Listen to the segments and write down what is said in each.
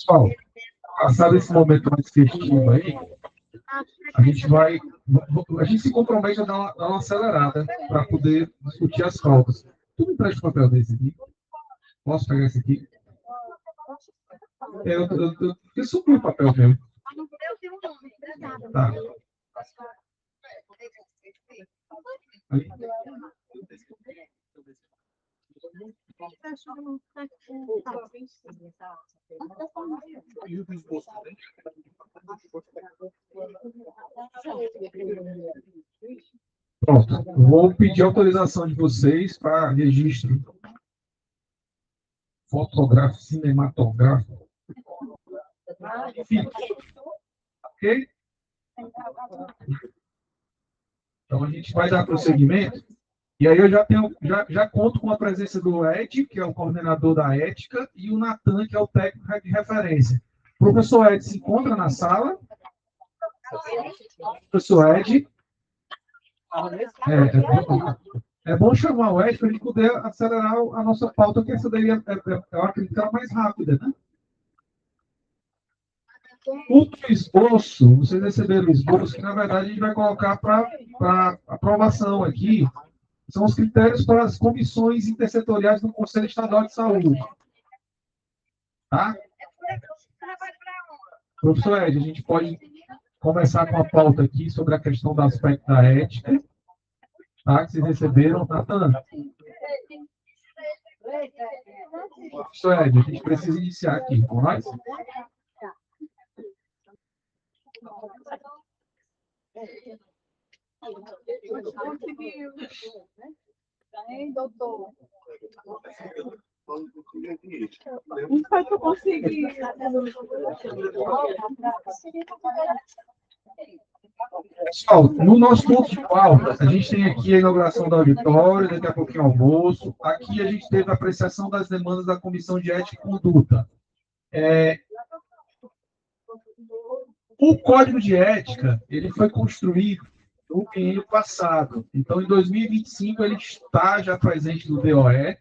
Pessoal, passado esse momento mais festivo aí, a gente se compromete a dar uma acelerada para poder discutir as pautas. Tu me presta um papel desse aqui? Posso pegar esse aqui? Eu subi o papel mesmo. Tá. Aí. Pronto. Vou pedir autorização de vocês para registro fotográfico, cinematográfico. Ok? Então a gente vai dar prosseguimento. E aí eu já conto com a presença do Ed, que é o coordenador da ética, e o Natan, que é o técnico de referência. O professor Ed se encontra na sala. Professor Ed. É bom chamar o Ed para a gente poder acelerar a nossa pauta, que essa daí eu acredito que é a mais rápida, né? O esboço, vocês receberam o esboço, que na verdade a gente vai colocar para aprovação aqui, são os critérios para as comissões intersetoriais do Conselho Estadual de Saúde. Tá? Professor Ed, a gente pode começar com a pauta aqui sobre a questão do aspecto da ética, tá? Que vocês receberam, Natan? Professor Ed, a gente precisa iniciar aqui com nós. Doutor. Não foi que eu consegui. Pessoal, no nosso ponto de pauta, a gente tem aqui a inauguração do auditório, daqui a pouquinho almoço. Aqui a gente teve a apreciação das demandas da Comissão de Ética e Conduta. O Código de Ética, ele foi construído no ano passado. Então, em 2025, ele está já presente no DOE,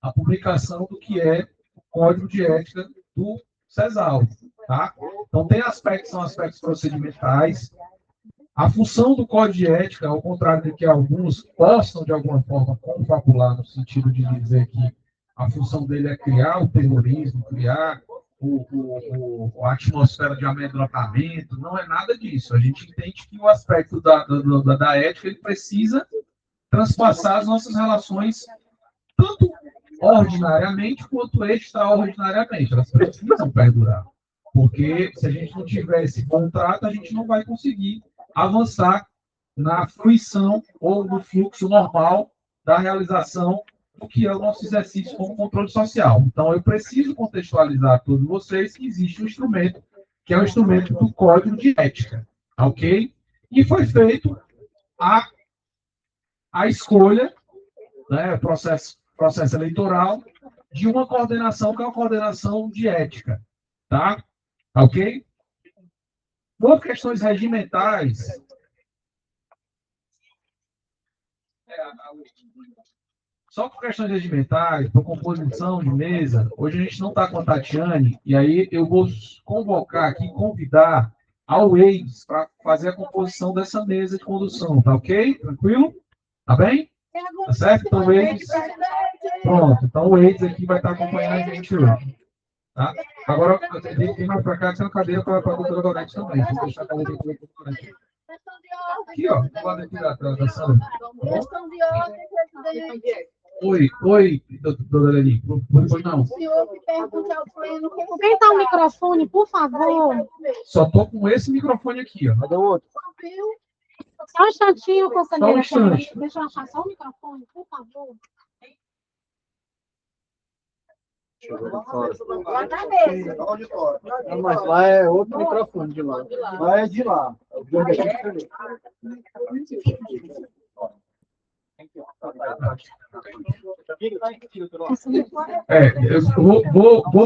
a publicação do que é o Código de Ética do CESAL. Tá? Então, tem aspectos, são aspectos procedimentais. A função do Código de Ética, ao contrário do que alguns possam, de alguma forma, confabular, no sentido de dizer que a função dele é criar o terrorismo, criar a atmosfera de amedrontamento, não é nada disso. A gente entende que o aspecto da ética ele precisa transpassar as nossas relações, tanto ordinariamente quanto extraordinariamente. Elas precisam perdurar. Porque se a gente não tiver esse contrato, a gente não vai conseguir avançar na fruição ou no fluxo normal da realização do que é o nosso exercício como controle social. Então, eu preciso contextualizar a todos vocês que existe um instrumento, que é o instrumento do Código de Ética, ok? E foi feito a escolha, né, processo eleitoral, de uma coordenação que é a coordenação de ética, tá? Ok? Por questões regimentais, só por questões regimentais, por composição de mesa, hoje a gente não está com a Tatiane, e aí eu vou convocar aqui, convidar ao EIDS para fazer a composição dessa mesa de condução, tá ok? Tranquilo? Tá bem? Tá certo? Então o EIDS... Pronto, então o EIDS aqui vai estar acompanhando a gente hoje. Tá? Agora, tem mais para cá, tem uma cadeira para a doutora Gorete também. Vou deixar a cadeira aqui para a Gorete. Aqui, ó, do lado aqui da sala. Questão de ordem, presidente. Oi, doutora Leni. Pois não. O senhor que pergunta ao pleno. Aumenta o microfone, por favor. Só estou com esse microfone aqui, ó. Cadê o outro? Só um instantinho, conselheira. Só um instante. Deixa eu achar só o microfone, por favor. Lá na mesa. Não, mas lá é outro microfone de lá. Lá é de lá. Eu vou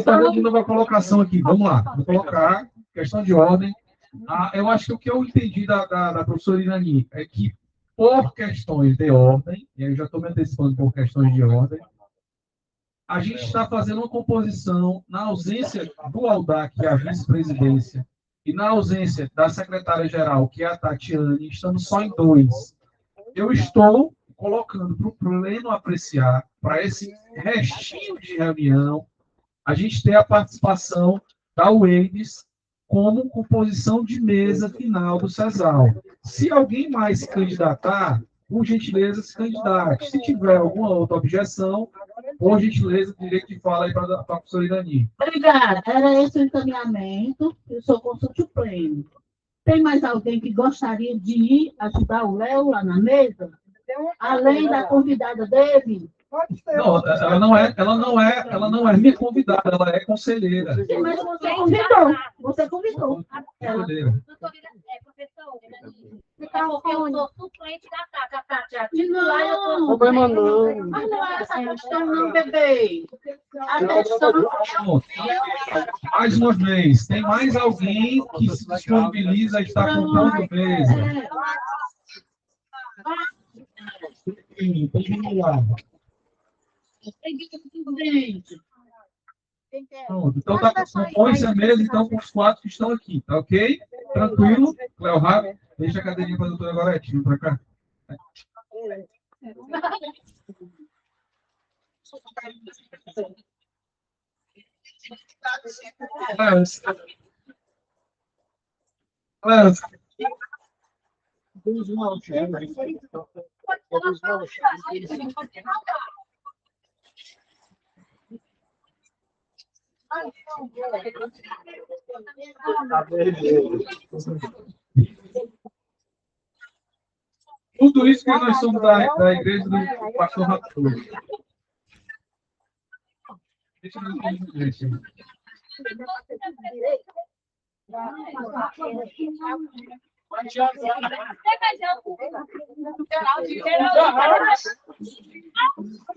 fazer de novo a colocação aqui. Vamos lá. Vou colocar questão de ordem. Eu acho que o que eu entendi da professora Irani é que, por questões de ordem, e aí eu já estou me antecipando por questões de ordem, a gente está fazendo uma composição, na ausência do Aldac, que é a vice-presidência, e na ausência da secretária-geral, que é a Tatiane, estamos só em 2. Eu estou colocando para o pleno apreciar, para esse restinho de reunião, a gente ter a participação da UENES como composição de mesa final do CESAL. Se alguém mais se candidatar, por gentileza, se candidate. Se tiver alguma outra objeção, por gentileza, direito de fala aí para a professora Irani. Obrigada. Era esse o encaminhamento. Eu sou consulte o pleno. Tem mais alguém que gostaria de ir ajudar o Léo lá na mesa? Além da convidada dele? Não, ela não é minha convidada, ela é conselheira. Sim, mas você convidou. Você convidou. Conselheira. Porque eu sou suplente da Tati. A Tati já Não, Problema não. mas não é essa questão, não, bebê. A questão. Pronto. Mais uma vez, tem mais alguém que se disponibiliza a estar compondo mesa? Sim, vamos lá. Pronto, então compõe-se a mesa então, com os 4 que estão aqui, tá ok? Tranquilo? Cléo Rabi, deixa a cadeirinha para a doutora Gorete, vem para cá. Tudo isso que nós somos da igreja do pastor Ratul. Deixa eu ver.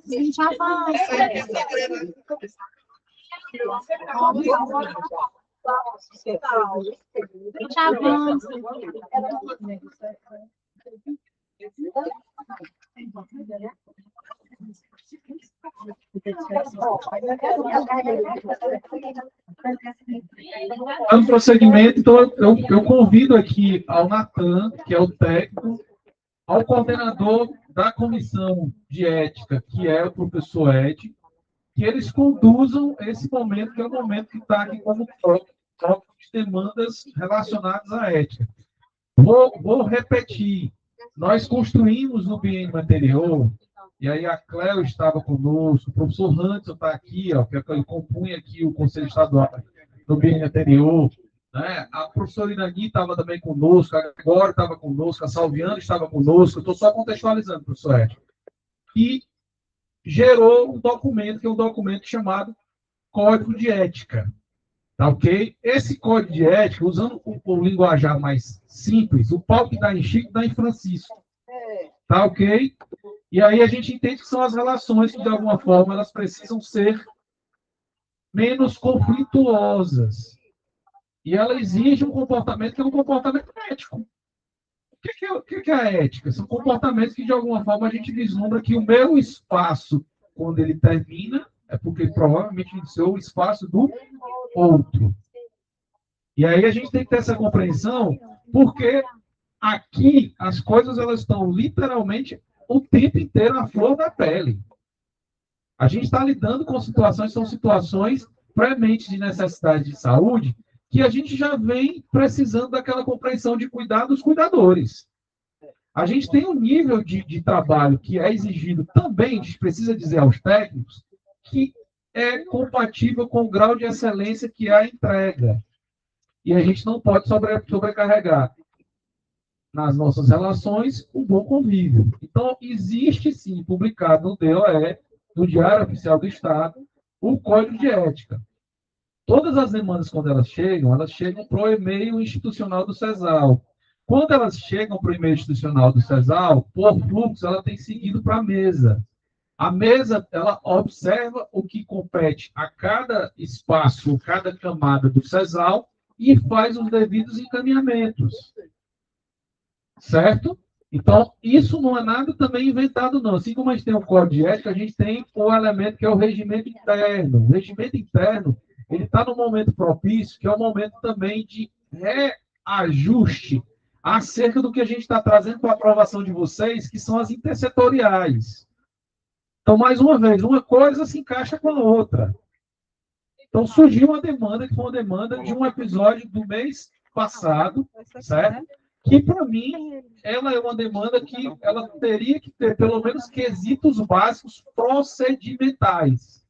Gente, avança. Gente, avança. Dando prosseguimento, então eu convido aqui ao Natan, que é o técnico, ao coordenador da comissão de ética, que é o professor Ed, que eles conduzam esse momento, que é o momento que está aqui como troca de demandas relacionadas à ética. Vou repetir. Nós construímos no biênio anterior, e aí a Cléo estava conosco, o professor Hanson está aqui, ó, que ele compunha aqui o Conselho Estadual no biênio anterior, né? A professora Irani estava também conosco, a Gregório estava conosco, a Salviana estava conosco, eu estou só contextualizando, professor Ed. E gerou um documento, que é um documento chamado Código de Ética. Tá ok? Esse código de ética, usando o linguajar mais simples, o pau que dá em Chico dá em Francisco. Tá ok? E aí a gente entende que são as relações que, de alguma forma, elas precisam ser menos conflituosas. E ela exige um comportamento que é um comportamento ético. O que é a ética? São comportamentos que, de alguma forma, a gente vislumbra que o meu espaço, quando ele termina, é porque provavelmente iniciou o espaço do outro. E aí a gente tem que ter essa compreensão, porque aqui as coisas elas estão literalmente o tempo inteiro à flor da pele. A gente está lidando com situações, são situações prementes de necessidade de saúde, que a gente já vem precisando daquela compreensão de cuidar dos cuidadores. A gente tem um nível de trabalho que é exigido também, a gente precisa dizer aos técnicos, que é compatível com o grau de excelência que é a entrega. E a gente não pode sobrecarregar nas nossas relações o bom convívio. Então, existe sim, publicado no DOE, no Diário Oficial do Estado, o Código de Ética. Todas as demandas, quando elas chegam para o e-mail institucional do CESAL. Quando elas chegam para o e-mail institucional do CESAL, por fluxo, ela tem seguido para a mesa. A mesa, ela observa o que compete a cada espaço, cada camada do CESAL e faz os devidos encaminhamentos. Certo? Então, isso não é nada também inventado, não. Assim como a gente tem um código de ética, a gente tem um elemento que é o regimento interno. O regimento interno, ele está no momento propício, que é o momento também de reajuste acerca do que a gente está trazendo para a aprovação de vocês, que são as intersetoriais. Então, mais uma vez, uma coisa se encaixa com a outra. Então, surgiu uma demanda, que foi uma demanda de um episódio do mês passado, certo? Que, para mim, ela é uma demanda que ela teria que ter, pelo menos, quesitos básicos procedimentais.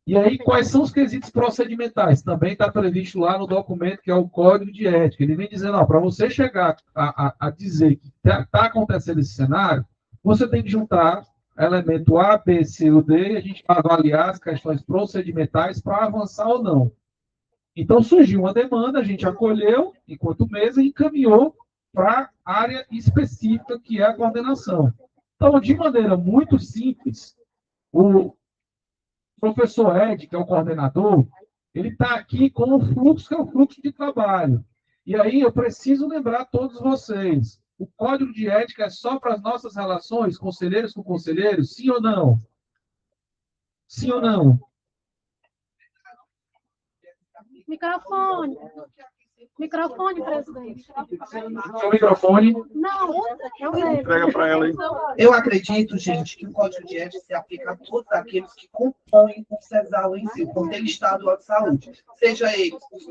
E aí, quais são os quesitos procedimentais? Também está previsto lá no documento, que é o Código de Ética. Ele vem dizendo, para você chegar a dizer que está acontecendo esse cenário, você tem que juntar elemento A, B, C ou D, e a gente vai avaliar as questões procedimentais para avançar ou não. Então, surgiu uma demanda, a gente acolheu, enquanto mesa, e encaminhou para a área específica, que é a coordenação. Então, de maneira muito simples, o professor Ed, que é o coordenador, ele está aqui com o fluxo, que é o fluxo de trabalho. E aí, eu preciso lembrar a todos vocês, o código de ética é só para as nossas relações, conselheiros com conselheiros, sim ou não? Sim ou não? Microfone. Microfone, presidente. Seu microfone. Não, é o dele. Entrega para ela aí. Eu acredito, gente, que o Código de Ética se aplica a todos aqueles que compõem o CESAL em si, o Conselho Estadual de Saúde, seja eles os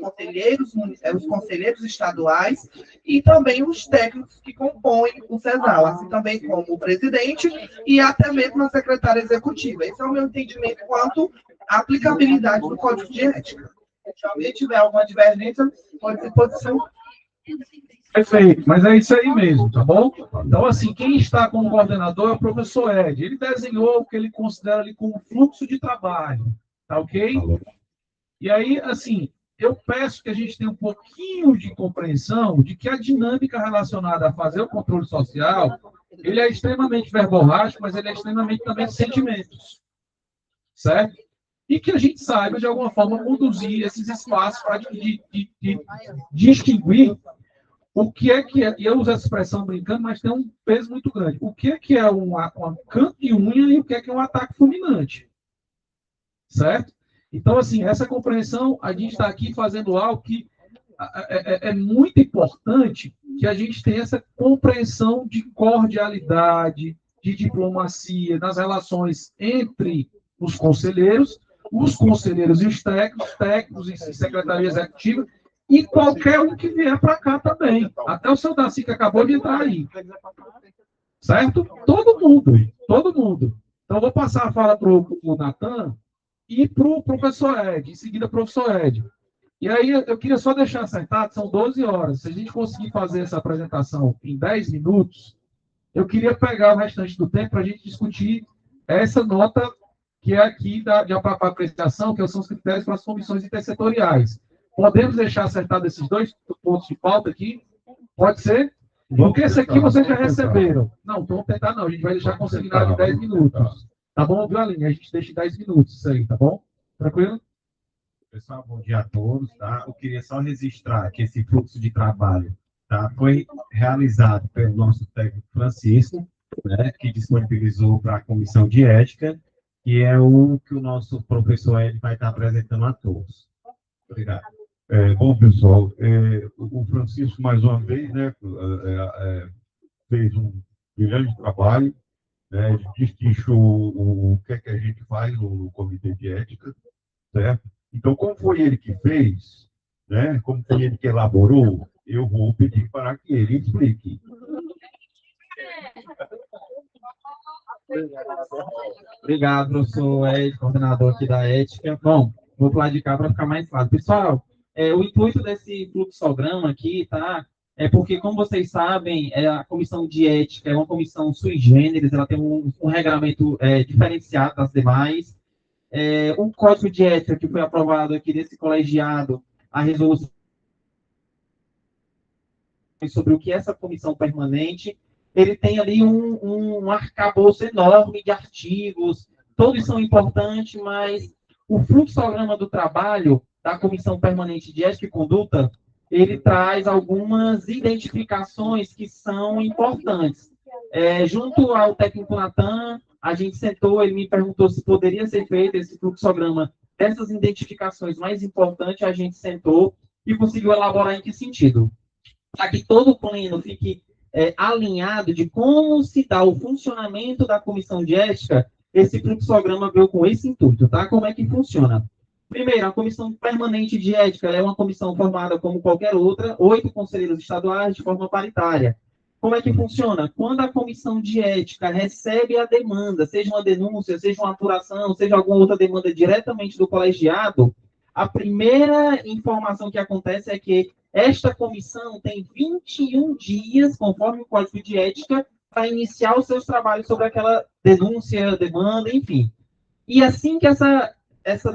conselheiros estaduais e também os técnicos que compõem o CESAL, assim também como o presidente e até mesmo a secretária executiva. Esse é o meu entendimento quanto à aplicabilidade do Código de Ética. Se alguém tiver alguma divergência, pode ser posição. Perfeito, mas é isso aí mesmo, tá bom? Então, assim, quem está como coordenador é o professor Ed. Ele desenhou o que ele considera ali como fluxo de trabalho, tá ok? E aí, assim, eu peço que a gente tenha um pouquinho de compreensão de que a dinâmica relacionada a fazer o controle social, ele é extremamente verborrágico, mas ele é extremamente também de sentimentos, certo? E que a gente saiba, de alguma forma, conduzir esses espaços para distinguir o que é, e eu uso essa expressão brincando, mas tem um peso muito grande. O que é um canto de unha e o que é um ataque fulminante. Certo? Então, assim, essa compreensão, a gente está aqui fazendo algo que é muito importante, que a gente tenha essa compreensão de cordialidade, de diplomacia, nas relações entre os conselheiros e os técnicos e secretaria executiva, e qualquer um que vier para cá também. Até o seu Daci, que acabou de entrar aí. Certo? Todo mundo. Então, vou passar a fala para o Natan e para o professor Ed, em seguida, professor Ed. E aí, eu queria só deixar acertado, são 12 horas. Se a gente conseguir fazer essa apresentação em 10 minutos, eu queria pegar o restante do tempo para a gente discutir essa nota que é aqui de apreciação, que são os critérios para as comissões intersetoriais. Podemos deixar acertado esses dois pontos de pauta aqui? Pode ser? Porque esse aqui vocês já receberam. Não, vamos tentar não. A gente vai deixar consignado em 10 minutos. Tá bom, viu, Aline? A gente deixa em 10 minutos isso aí, tá bom? Tranquilo? Pessoal, bom dia a todos, tá? Eu queria só registrar que esse fluxo de trabalho, tá, foi realizado pelo nosso técnico Francisco, né, que disponibilizou para a comissão de ética, que é o que o nosso professor Ed vai estar apresentando a todos. Obrigado. Bom, pessoal, o Francisco, mais uma vez, né, fez um brilhante trabalho, né, destrinchou o que é que a gente faz no Comitê de Ética, certo? Então, como foi ele que fez, né, como foi ele que elaborou, eu vou pedir para que ele explique. Obrigado, professor Ed, coordenador aqui da ética. Bom, vou pular de cá para ficar mais fácil. Pessoal, o intuito desse fluxograma aqui, tá? É porque, como vocês sabem, a comissão de ética é uma comissão sui generis, ela tem um regramento diferenciado das demais. O código de ética que foi aprovado aqui desse colegiado, a resolução sobre o que é essa comissão permanente, ele tem ali um arcabouço enorme de artigos, todos são importantes, mas o fluxograma do trabalho da Comissão Permanente de Ética e Conduta, ele traz algumas identificações que são importantes. Junto ao técnico Natan, a gente sentou, ele me perguntou se poderia ser feito esse fluxograma dessas identificações mais importantes, a gente sentou e conseguiu elaborar em que sentido? Para que todo o pleno fique alinhado de como se dá o funcionamento da comissão de ética, esse fluxograma veio com esse intuito, tá? Como é que funciona? Primeiro, a comissão permanente de ética é uma comissão formada como qualquer outra, 8 conselheiros estaduais de forma paritária. Como é que funciona? Quando a comissão de ética recebe a demanda, seja uma denúncia, seja uma apuração, seja alguma outra demanda diretamente do colegiado, a primeira informação que acontece é que esta comissão tem 21 dias, conforme o Código de Ética, para iniciar os seus trabalhos sobre aquela denúncia, demanda, enfim. E assim que essa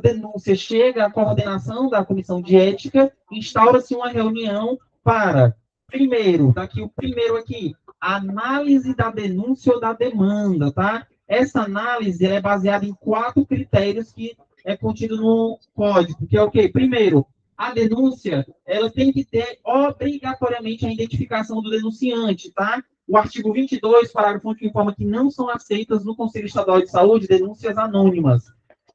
denúncia chega à coordenação da comissão de ética, instaura-se uma reunião para, primeiro, daqui o primeiro aqui, análise da denúncia ou da demanda, tá? Essa análise é baseada em 4 critérios que é contido no código, que é o quê? Primeiro, a denúncia, ela tem que ter obrigatoriamente a identificação do denunciante, tá? O artigo 22, parágrafo único, informa que não são aceitas no Conselho Estadual de Saúde denúncias anônimas.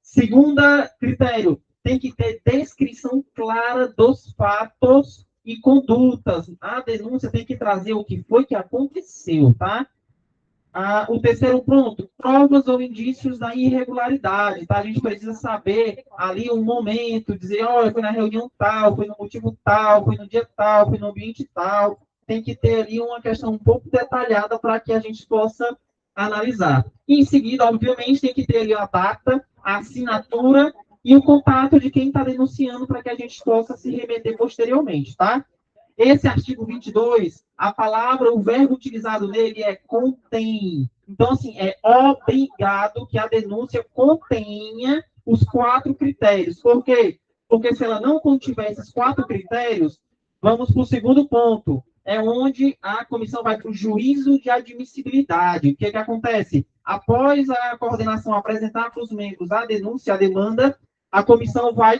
Segunda critério, tem que ter descrição clara dos fatos e condutas. A denúncia tem que trazer o que foi que aconteceu, tá? O terceiro ponto, provas ou indícios da irregularidade, tá? A gente precisa saber ali um momento, dizer, olha, foi na reunião tal, foi no motivo tal, foi no dia tal, foi no ambiente tal. Tem que ter ali uma questão um pouco detalhada para que a gente possa analisar. E em seguida, obviamente, tem que ter ali a data, a assinatura e o contato de quem está denunciando para que a gente possa se remeter posteriormente, tá? Esse artigo 22, a palavra, o verbo utilizado nele é contém. Então, assim, é obrigado que a denúncia contenha os 4 critérios. Por quê? Porque se ela não contiver esses 4 critérios, vamos para o segundo ponto. É onde a comissão vai para o juízo de admissibilidade. O que acontece? Após a coordenação apresentar para os membros a denúncia, a demanda, a comissão vai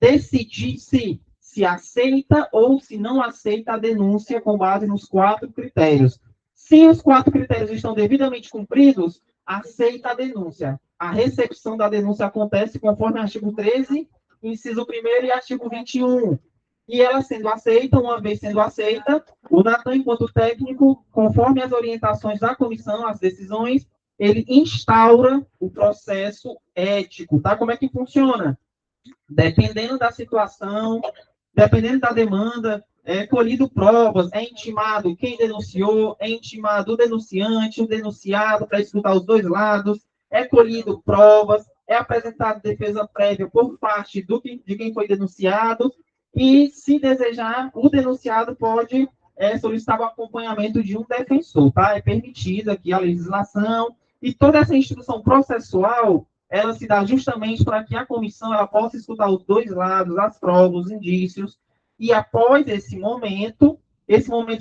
decidir se aceita ou se não aceita a denúncia com base nos 4 critérios. Se os 4 critérios estão devidamente cumpridos, aceita a denúncia. A recepção da denúncia acontece conforme artigo 13, inciso 1º e artigo 21. E ela sendo aceita, uma vez sendo aceita, o Natan, enquanto técnico, conforme as orientações da comissão, as decisões, ele instaura o processo ético, tá? Como é que funciona? Dependendo da situação, dependendo da demanda, é colhido provas, é intimado quem denunciou, é intimado o denunciante, o denunciado, para escutar os 2 lados, é colhido provas, é apresentada defesa prévia por parte de quem foi denunciado, e, se desejar, o denunciado pode solicitar o acompanhamento de um defensor, tá? É permitida aqui a legislação, e toda essa instrução processual, ela se dá justamente para que a comissão ela possa escutar os 2 lados, as provas, os indícios, e após esse momento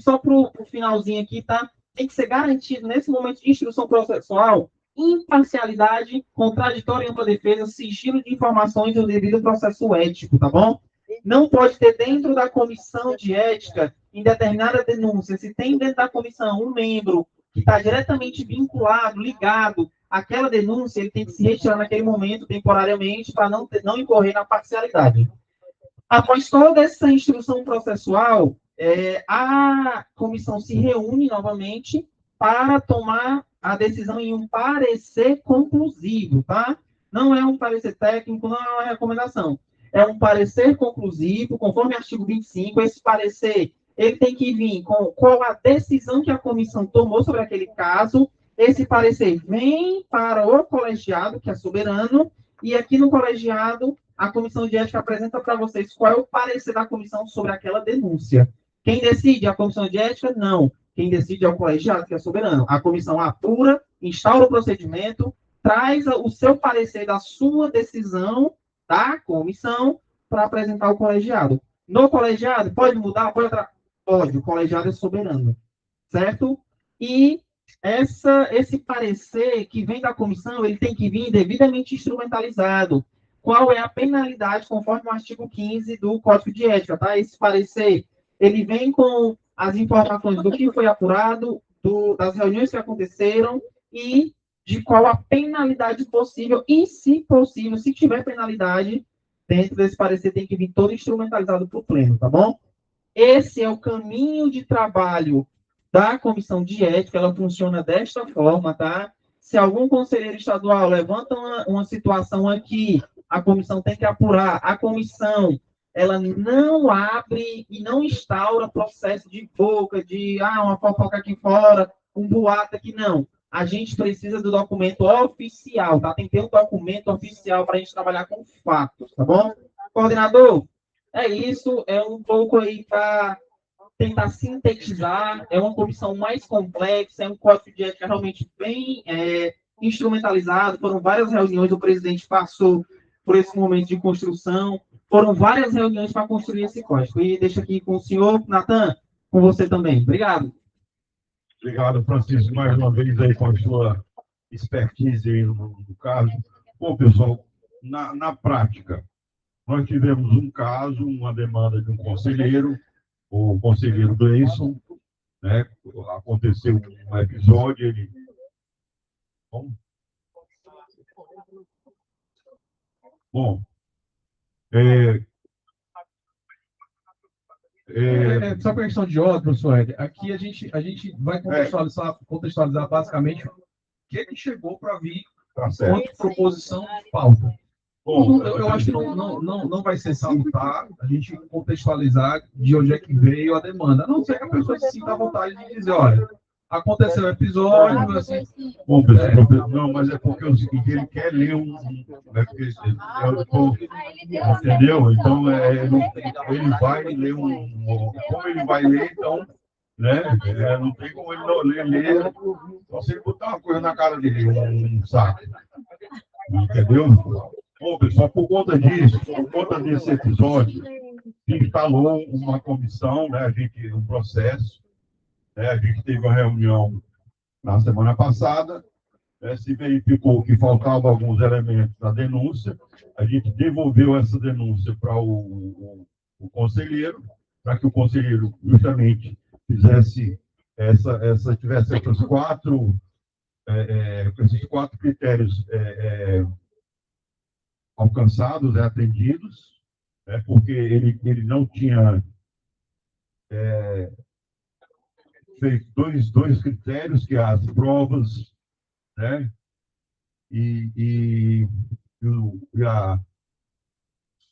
só para o finalzinho aqui, tá? Tem que ser garantido, nesse momento de instrução processual, imparcialidade, contraditória e ampla defesa, sigilo de informações e o devido processo ético, tá bom? Não pode ter dentro da comissão de ética, em determinada denúncia, se tem dentro da comissão um membro que está diretamente vinculado, ligado àquela denúncia, ele tem que se retirar naquele momento, temporariamente, para não incorrer na parcialidade. Após toda essa instrução processual, a comissão se reúne novamente para tomar a decisão em um parecer conclusivo, tá? Não é um parecer técnico, não é uma recomendação. É um parecer conclusivo, conforme o artigo 25, esse parecer ele tem que vir com qual a decisão que a comissão tomou sobre aquele caso. Esse parecer vem para o colegiado, que é soberano, e aqui no colegiado, a comissão de ética apresenta para vocês qual é o parecer da comissão sobre aquela denúncia. Quem decide? A comissão de ética? Não. Quem decide é o colegiado, que é soberano. A comissão apura, instaura o procedimento, traz o seu parecer da sua decisão da comissão para apresentar ao colegiado. No colegiado, pode mudar? Pode, o colegiado é soberano, certo? E esse parecer que vem da comissão, ele tem que vir devidamente instrumentalizado, qual é a penalidade conforme o artigo 15 do Código de Ética, tá? Esse parecer, ele vem com as informações do que foi apurado, das reuniões que aconteceram e de qual a penalidade possível e, se possível, se tiver penalidade, dentro desse parecer tem que vir todo instrumentalizado para o pleno, tá bom? Esse é o caminho de trabalho da comissão de ética, ela funciona desta forma, tá? Se algum conselheiro estadual levanta uma situação aqui, a comissão tem que apurar, a comissão, ela não abre e não instaura processo de boca, de, uma fofoca aqui fora, um boato aqui, não. A gente precisa do documento oficial, tá? Tem que ter um documento oficial para a gente trabalhar com fatos, tá bom? Coordenador, é isso, é um pouco aí para tentar sintetizar, é uma comissão mais complexa, é um código de ética realmente bem instrumentalizado, foram várias reuniões, o presidente passou por esse momento de construção, foram várias reuniões para construir esse código. E deixa aqui com o senhor, Natan, com você também. Obrigado. Obrigado, Francisco, mais uma vez aí com a sua expertise aí no caso. Bom, pessoal, na prática, nós tivemos um caso, uma demanda de um conselheiro, o conselheiro Gleison, né? Aconteceu um episódio, ele... Bom, só por questão de ordem, professor Ed, aqui a gente vai contextualizar basicamente o que ele chegou para vir quanto proposição de pauta. Bom, eu acho que não vai ser salutar a gente contextualizar de onde é que veio a demanda, a não ser que a pessoa se sinta à vontade de dizer, olha, aconteceu um episódio, assim... Bom, pessoal, não, mas é porque é o seguinte, ele quer ler entendeu? Então, ele vai ler como ele vai ler, então, né? Não tem como ele não ler, só se ele botar uma coisa na cara dele, um saco. Entendeu? Bom, pessoal, por conta disso, por conta desse episódio, instalou uma comissão, né? Um processo, né? A gente teve uma reunião na semana passada, se verificou que faltavam alguns elementos da denúncia, a gente devolveu essa denúncia para o conselheiro, para que o conselheiro justamente fizesse tivesse esses quatro critérios alcançados, atendidos, porque ele não tinha feito dois critérios, que é as provas, né, e a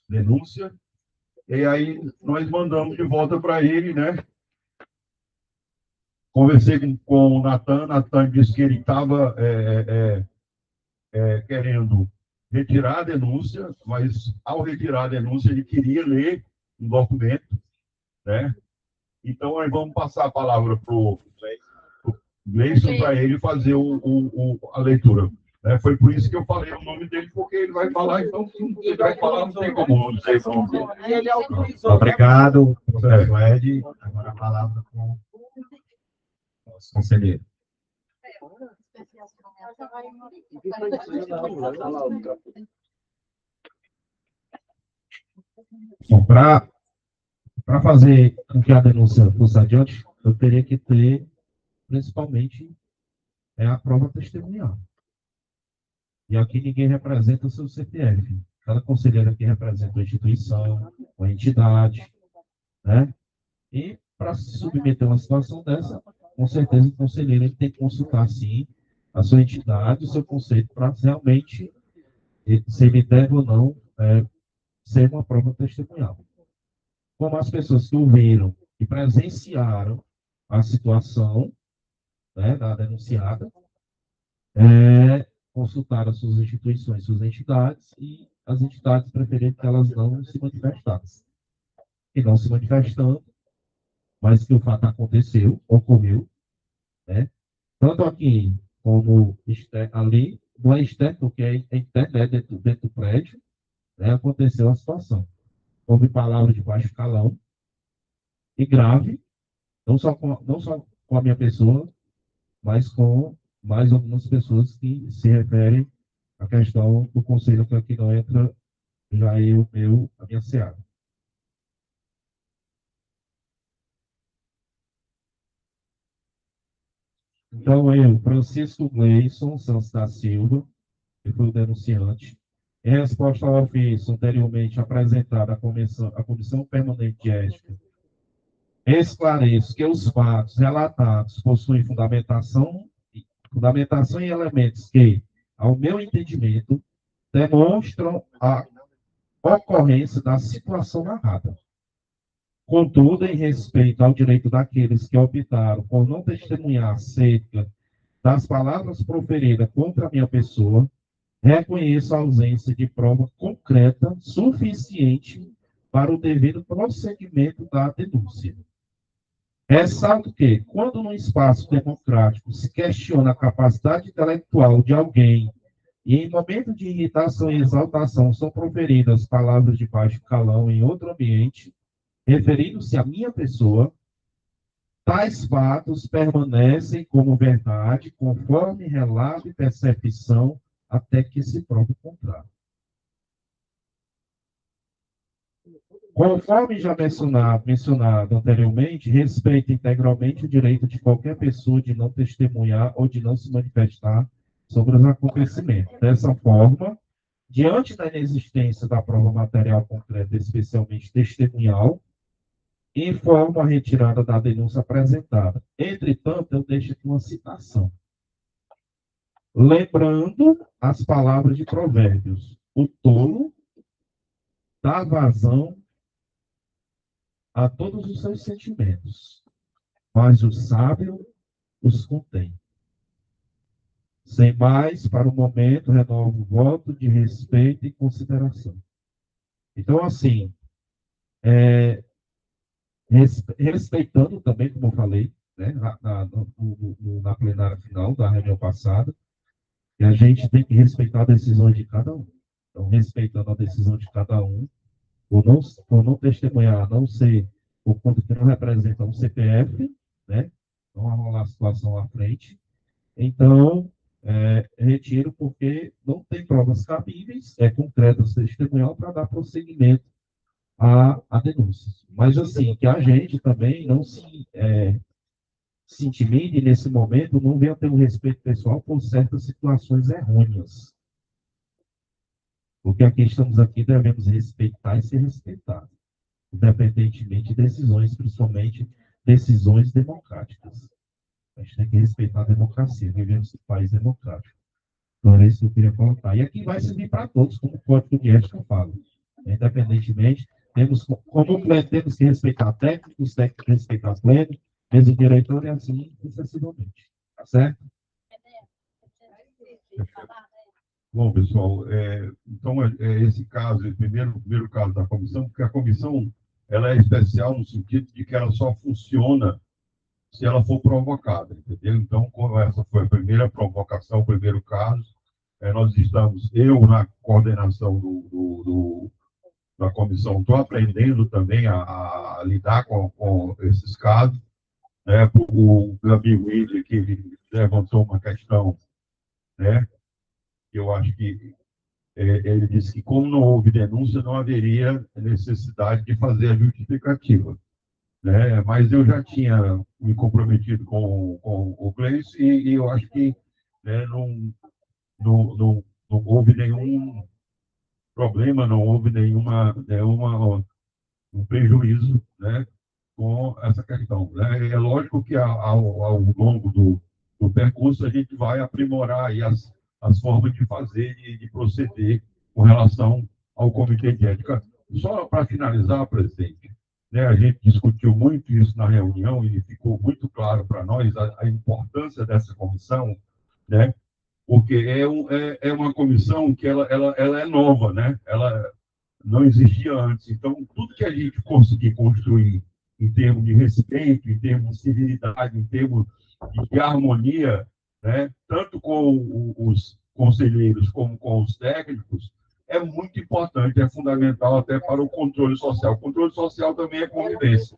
denúncia, e aí nós mandamos de volta para ele, né? Conversei com o Natan disse que ele estava querendo retirar a denúncia, mas ao retirar a denúncia ele queria ler um documento, né? Então nós vamos passar a palavra para o Gleison para ele fazer a leitura. Foi por isso que eu falei o nome dele, porque ele vai falar, então se ele vai falar, não tem como não sei como. Obrigado, professor Ed. Agora a palavra com o nosso conselheiro. Bom, para fazer com que a denúncia fosse adiante, eu teria que ter, principalmente, a prova testemunhal. E aqui ninguém representa o seu CPF. Cada conselheiro aqui representa uma instituição, uma entidade, né? E para se submeter a uma situação dessa, com certeza o conselheiro ele tem que consultar, sim, a sua entidade, o seu conceito, para realmente, se ele deve ou não ser uma prova testemunhal. Como as pessoas que ouviram e presenciaram a situação, né, da denunciada, consultar as suas instituições, suas entidades, e as entidades preferiram que elas não se manifestassem. E não se manifestando, mas que o fato aconteceu, ocorreu, né? Tanto aqui como ali, não é externo, porque é interno, né, dentro do prédio, né, aconteceu a situação. Houve palavras de baixo calão e grave, não só com a minha pessoa, mas com mais algumas pessoas que se referem à questão do conselho, que aqui não entra já é a minha seara. Então, eu, Francisco Gleison Santos da Silva, que foi o denunciante, em resposta ao ofício anteriormente apresentado à Comissão Permanente de Ética, esclareço que os fatos relatados possuem fundamentação em elementos que, ao meu entendimento, demonstram a ocorrência da situação narrada. Contudo, em respeito ao direito daqueles que optaram por não testemunhar acerca das palavras proferidas contra a minha pessoa, reconheço a ausência de prova concreta suficiente para o devido prosseguimento da denúncia. Ressalto que, quando no espaço democrático se questiona a capacidade intelectual de alguém e em momento de irritação e exaltação são proferidas palavras de baixo calão em outro ambiente, referindo-se à minha pessoa, tais fatos permanecem como verdade, conforme relato e percepção, até que se prove o contrário. Conforme já mencionado anteriormente, respeito integralmente o direito de qualquer pessoa de não testemunhar ou de não se manifestar sobre os acontecimentos. Dessa forma, diante da inexistência da prova material concreta, especialmente testemunhal, informo a retirada da denúncia apresentada. Entretanto, eu deixo aqui uma citação. Lembrando as palavras de Provérbios, o tolo dá vazão a todos os seus sentimentos, mas o sábio os contém. Sem mais, para o momento, renovo o voto de respeito e consideração. Então, assim, respeitando também, como eu falei, né, na plenária final da reunião passada, que a gente tem que respeitar a decisão de cada um. Então, respeitando a decisão de cada um, por não testemunhar, a não ser por conta que não representa um CPF, né? Não vai rolar a situação à frente. Então, retiro porque não tem provas cabíveis, concretas, testemunhal, para dar prosseguimento à denúncia. Mas, assim, que a gente também não se intimide nesse momento, não venha ter um respeito pessoal por certas situações errôneas. Porque estamos aqui, devemos respeitar e ser respeitados, independentemente de decisões, principalmente decisões democráticas. A gente tem que respeitar a democracia, vivemos em um país democrático. Então, é isso que eu queria colocar. E aqui vai servir para todos, como o Código de Ética fala. Independentemente, como pleno, temos que respeitar técnicos, os técnicos respeitar pleno, mesa do diretor e assim sucessivamente. Tá certo? Bom, pessoal, então, esse caso, esse primeiro caso da comissão, porque a comissão ela é especial no sentido de que ela só funciona se ela for provocada, entendeu? Então, como essa foi a primeira provocação, o primeiro caso, nós estamos, eu na coordenação da comissão, estou aprendendo também a lidar com esses casos, né? O meu amigo Ide, que ele levantou uma questão, né? Eu acho que ele disse que, como não houve denúncia, não haveria necessidade de fazer a justificativa, né? Mas eu já tinha me comprometido com o Gleice e eu acho que, né, não houve nenhum problema, não houve um prejuízo, né, com essa questão, né? É lógico que ao longo do percurso a gente vai aprimorar aí as formas de fazer e de proceder com relação ao Comitê de Ética. Só para finalizar, presidente, né, a gente discutiu muito isso na reunião e ficou muito claro para nós a importância dessa comissão, né, porque é uma comissão que ela é nova, né, ela não existia antes. Então, tudo que a gente conseguir construir em termos de respeito, em termos de civilidade, em termos de harmonia, né, tanto com os conselheiros como com os técnicos, é muito importante, é fundamental até para o controle social. O controle social também é convivência.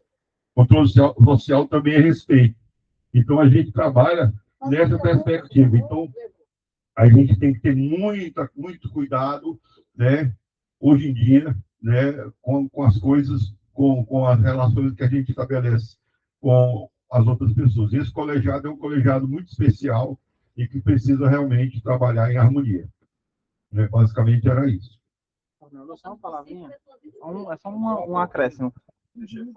O controle social também é respeito. Então, a gente trabalha nessa perspectiva. Então, a gente tem que ter muito cuidado, né, hoje em dia, né, com as coisas, com as relações que a gente estabelece com as outras pessoas. Esse colegiado é um colegiado muito especial e que precisa realmente trabalhar em harmonia. Né? Basicamente era isso. Só uma palavrinha. É só um acréscimo.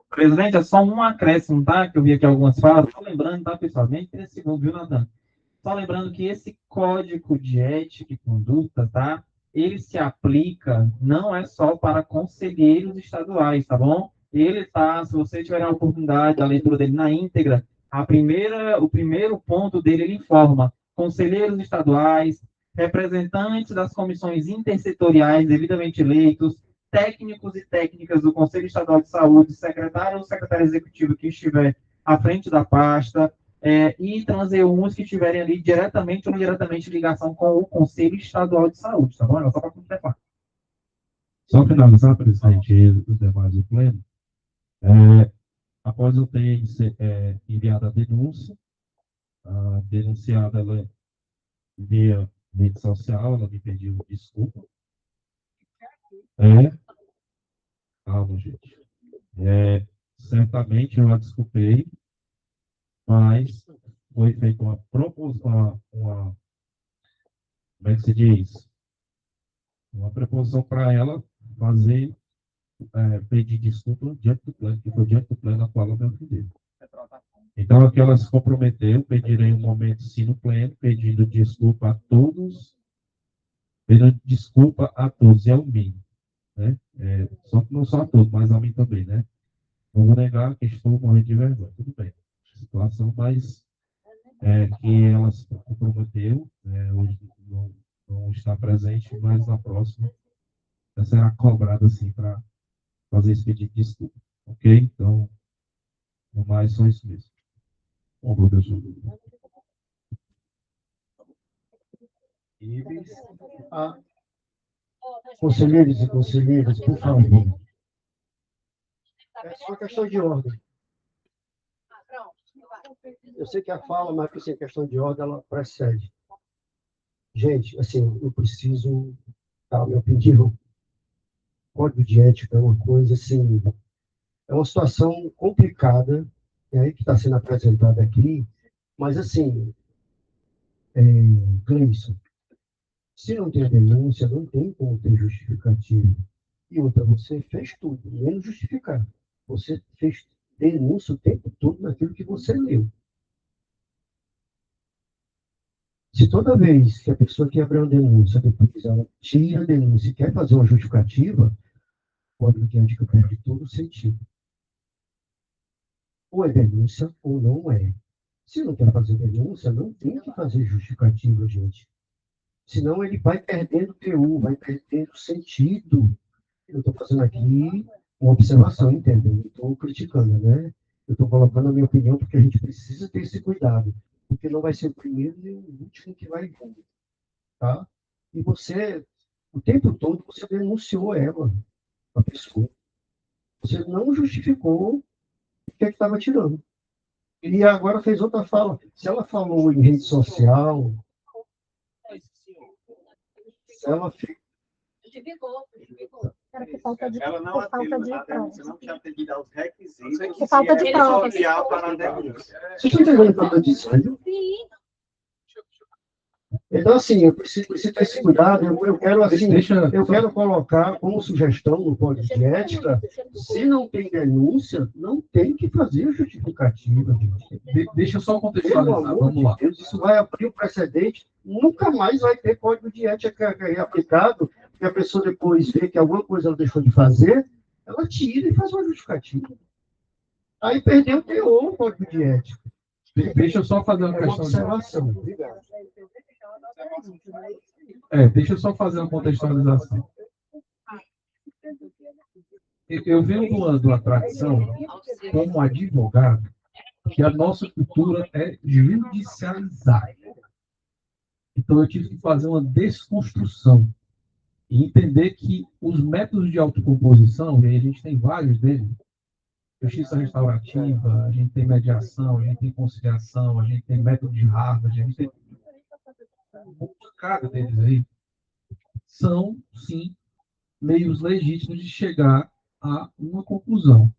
Presidente, é só um acréscimo, tá? Que eu vi aqui algumas falas. Só lembrando, tá, pessoal? Nem 3 segundos, viu, Natan? Só lembrando que esse código de ética e conduta, tá? Ele se aplica, não é só para conselheiros estaduais, tá bom? Ele tá, se você tiver a oportunidade da leitura dele na íntegra, o primeiro ponto dele, ele informa conselheiros estaduais, representantes das comissões intersetoriais devidamente eleitos, técnicos e técnicas do Conselho Estadual de Saúde, secretário ou secretário executivo que estiver à frente da pasta, e transeuntes que estiverem ali diretamente ou indiretamente em ligação com o Conselho Estadual de Saúde, tá bom? Só para completar. Só finalizar, presidente, e os demais do pleno, após eu ter enviado a denúncia, a denunciada ela via rede social, ela me pediu desculpa. Calma, gente. Certamente eu a desculpei, mas foi feita uma proposição, como é que se diz? Uma proposição para ela fazer, pedir desculpa diante do plano, que foi diante do plano a qual ela me ofendeu. Então, aqui ela se comprometeu, pedirei um momento sim no pleno, pedindo desculpa a todos, e ao mim, né? Só que não só a todos, mas a mim também, né? Não vou negar que estou morrendo de vergonha, tudo bem. Situação, mas que ela se comprometeu, hoje não está presente, mas na próxima ela será cobrada assim para fazer esse pedido de desculpa, ok? Então, no mais, só isso mesmo. Bom, professor. Conselheiros e conselheiras, por favor. É só questão de ordem. Eu sei que a fala, mas assim, a questão de ordem, ela precede. Gente, assim, eu preciso dar a minha opinião. Código de ética é uma coisa, assim, é uma situação complicada, né, que está sendo apresentada aqui, mas, assim, Cleison, se não tem denúncia, não tem como ter justificativo. E outra, você fez tudo, menos justificar. Você fez denúncia o tempo todo naquilo que você leu. Se toda vez que a pessoa quer abrir uma denúncia, depois ela tira a denúncia e quer fazer uma justificativa, pode que ética perde todo o sentido. Ou é denúncia ou não é. Se não quer fazer denúncia, não tem que fazer justificativa, gente. Senão ele vai perdendo teor, vai perdendo sentido. Eu estou fazendo aqui uma observação, entendeu? Não estou criticando, né? Eu estou colocando a minha opinião porque a gente precisa ter esse cuidado. Porque não vai ser o primeiro nem o último que vai vir. Tá? E você, o tempo todo, você denunciou ela, a pessoa. Você não justificou o que estava tirando. E agora fez outra fala. Se ela falou em rede social, se ela Justificou. Ela não atende a denúncia, não tinha atendido aos requisitos. Por falta de prova. Para a denúncia. Você está entendendo o que eu estou dizendo? Sim. Então, assim, eu preciso ter esse cuidado. Eu quero, assim, eu quero colocar como sugestão no Código de Ética, se não tem denúncia, não tem que fazer justificativa. Deixa eu só contextualizar, vamos lá. Deus, isso vai abrir o precedente, nunca mais vai ter Código de Ética aplicado, porque a pessoa depois vê que alguma coisa ela deixou de fazer, ela tira e faz uma justificativa. Aí perdeu o teor o Código de Ética. Deixa eu só fazer uma questão observação. Obrigado. Deixa eu só fazer uma contextualização. Eu venho de uma tradição, como advogado, que a nossa cultura é judicializar. Então, eu tive que fazer uma desconstrução e entender que os métodos de autocomposição, e aí a gente tem vários deles, justiça restaurativa, a gente tem mediação, a gente tem conciliação, a gente tem método de Harvard, a gente tem um bocado deles aí, são, sim, meios legítimos de chegar a uma conclusão.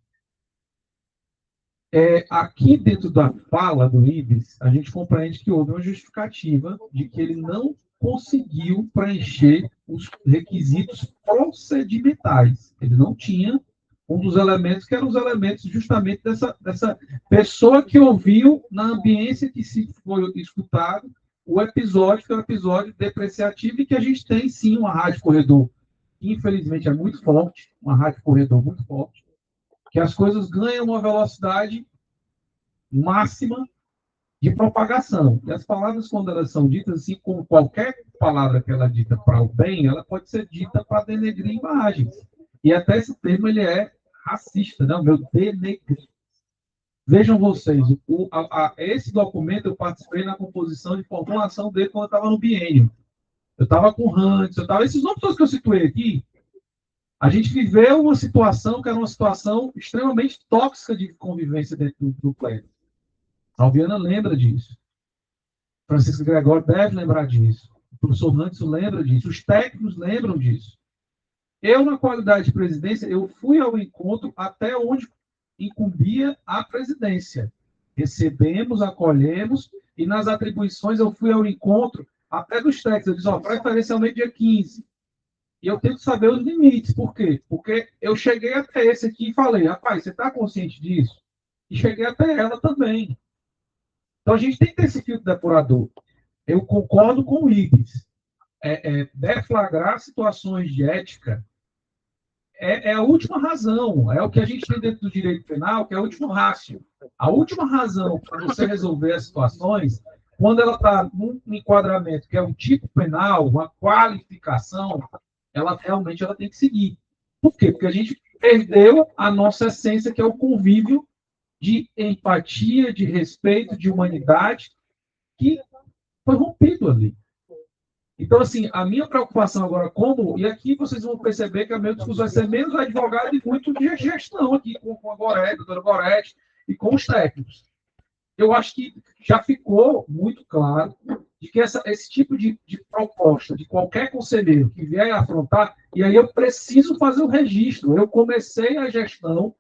Aqui dentro da fala do Ibis, a gente compreende que houve uma justificativa de que ele não conseguiu preencher os requisitos procedimentais. Ele não tinha um dos elementos que eram os elementos justamente dessa pessoa que ouviu na ambiência que se foi escutado o episódio, que é um episódio depreciativo, e que a gente tem sim uma rádio corredor, que infelizmente é muito forte, uma rádio corredor muito forte, que as coisas ganham uma velocidade máxima de propagação. E as palavras, quando elas são ditas, assim como qualquer palavra que ela é dita para o bem, ela pode ser dita para denegrir imagens. E até esse termo ele é racista, né? O meu denegrir. Vejam vocês, esse documento eu participei na composição de formulação dele quando eu estava no biênio. Eu estava com o Hans, esses nomes todos que eu situei aqui, a gente viveu uma situação que era uma situação extremamente tóxica de convivência dentro do pleno. Salviana lembra disso. Francisco Gregório deve lembrar disso. O professor Hanson lembra disso. Os técnicos lembram disso. Eu, na qualidade de presidência, eu fui ao encontro até onde incumbia a presidência. Recebemos, acolhemos, e nas atribuições eu fui ao encontro até dos técnicos. Eu disse, preferencialmente dia 15. E eu tenho que saber os limites. Por quê? Porque eu cheguei até esse aqui e falei, rapaz, você está consciente disso? E cheguei até ela também. Então, a gente tem que ter esse filtro depurador. Eu concordo com o Ibis. Deflagrar situações de ética é a última razão. É o que a gente tem dentro do direito penal, que é o último rácio. A última razão para você resolver as situações, quando ela está num enquadramento que é um tipo penal, uma qualificação, ela realmente tem que seguir. Por quê? Porque a gente perdeu a nossa essência, que é o convívio de empatia, de respeito, de humanidade, que foi rompido ali. Então, assim, a minha preocupação agora, e aqui vocês vão perceber que a minha discussão vai ser menos advogado e muito de gestão aqui, com a Gorete, a doutora Gorete, e com os técnicos. Eu acho que já ficou muito claro de que esse tipo de proposta de qualquer conselheiro que vier afrontar, e aí eu preciso fazer o registro. Eu comecei a gestão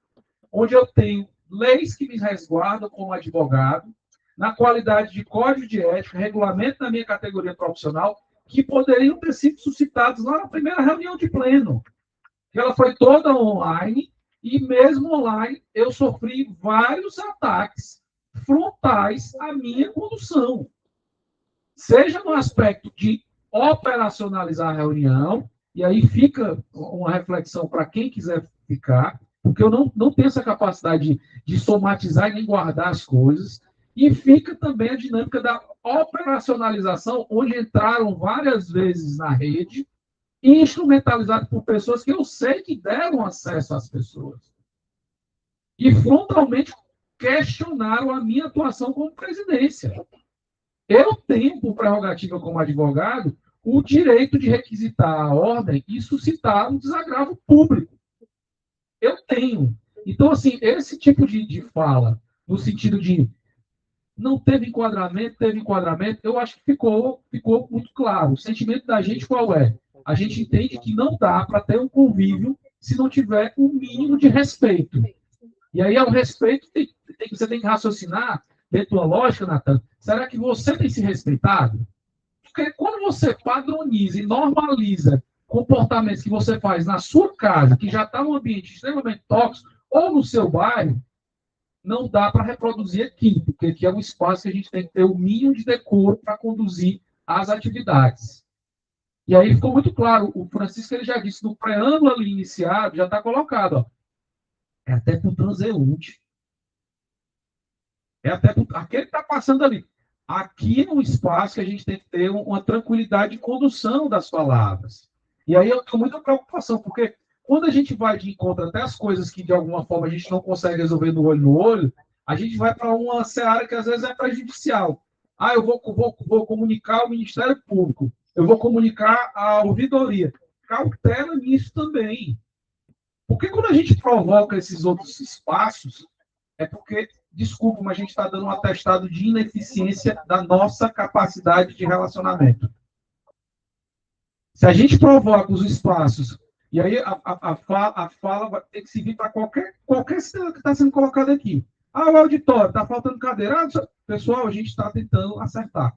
onde eu tenho leis que me resguardam como advogado, na qualidade de código de ética, regulamento da minha categoria profissional, que poderiam ter sido suscitados lá na primeira reunião de pleno. Ela foi toda online, e mesmo online eu sofri vários ataques frontais à minha condução. Seja no aspecto de operacionalizar a reunião, e aí fica uma reflexão para quem quiser ficar, porque eu não tenho essa capacidade de somatizar e nem guardar as coisas, e fica também a dinâmica da operacionalização, onde entraram várias vezes na rede, e instrumentalizado por pessoas que eu sei que deram acesso às pessoas. E frontalmente questionaram a minha atuação como presidência. Eu tenho, por prerrogativa como advogado, o direito de requisitar a ordem e suscitar um desagravo público. Eu tenho. Então, assim, esse tipo de fala, no sentido de não teve enquadramento, eu acho que ficou muito claro. O sentimento da gente qual é? A gente entende que não dá para ter um convívio se não tiver um mínimo de respeito. E aí, ao respeito, você tem que raciocinar dentro da lógica, Natan. Será que você tem se respeitado? Porque quando você padroniza e normaliza comportamentos que você faz na sua casa, que já está num ambiente extremamente tóxico, ou no seu bairro, não dá para reproduzir aqui, porque aqui é um espaço que a gente tem que ter o mínimo de decoro para conduzir as atividades. E aí ficou muito claro, o Francisco ele já disse, no preâmbulo ali iniciado, já está colocado, ó, é até para o transeunte. É até para aquele que está passando ali. Aqui é um espaço que a gente tem que ter uma tranquilidade de condução das palavras. E aí eu tenho muita preocupação, porque quando a gente vai de encontro até as coisas que, de alguma forma, a gente não consegue resolver no olho, a gente vai para uma seara que, às vezes, é prejudicial. Eu vou comunicar ao Ministério Público, eu vou comunicar à ouvidoria. Cautela nisso também. Porque quando a gente provoca esses outros espaços, é porque, desculpa, mas a gente está dando um atestado de ineficiência da nossa capacidade de relacionamento. Se a gente provoca os espaços E aí a fala vai ter que seguir para qualquer cidadão que está sendo colocado aqui. Ah, o auditório, está faltando cadeira. Ah, pessoal, a gente está tentando acertar.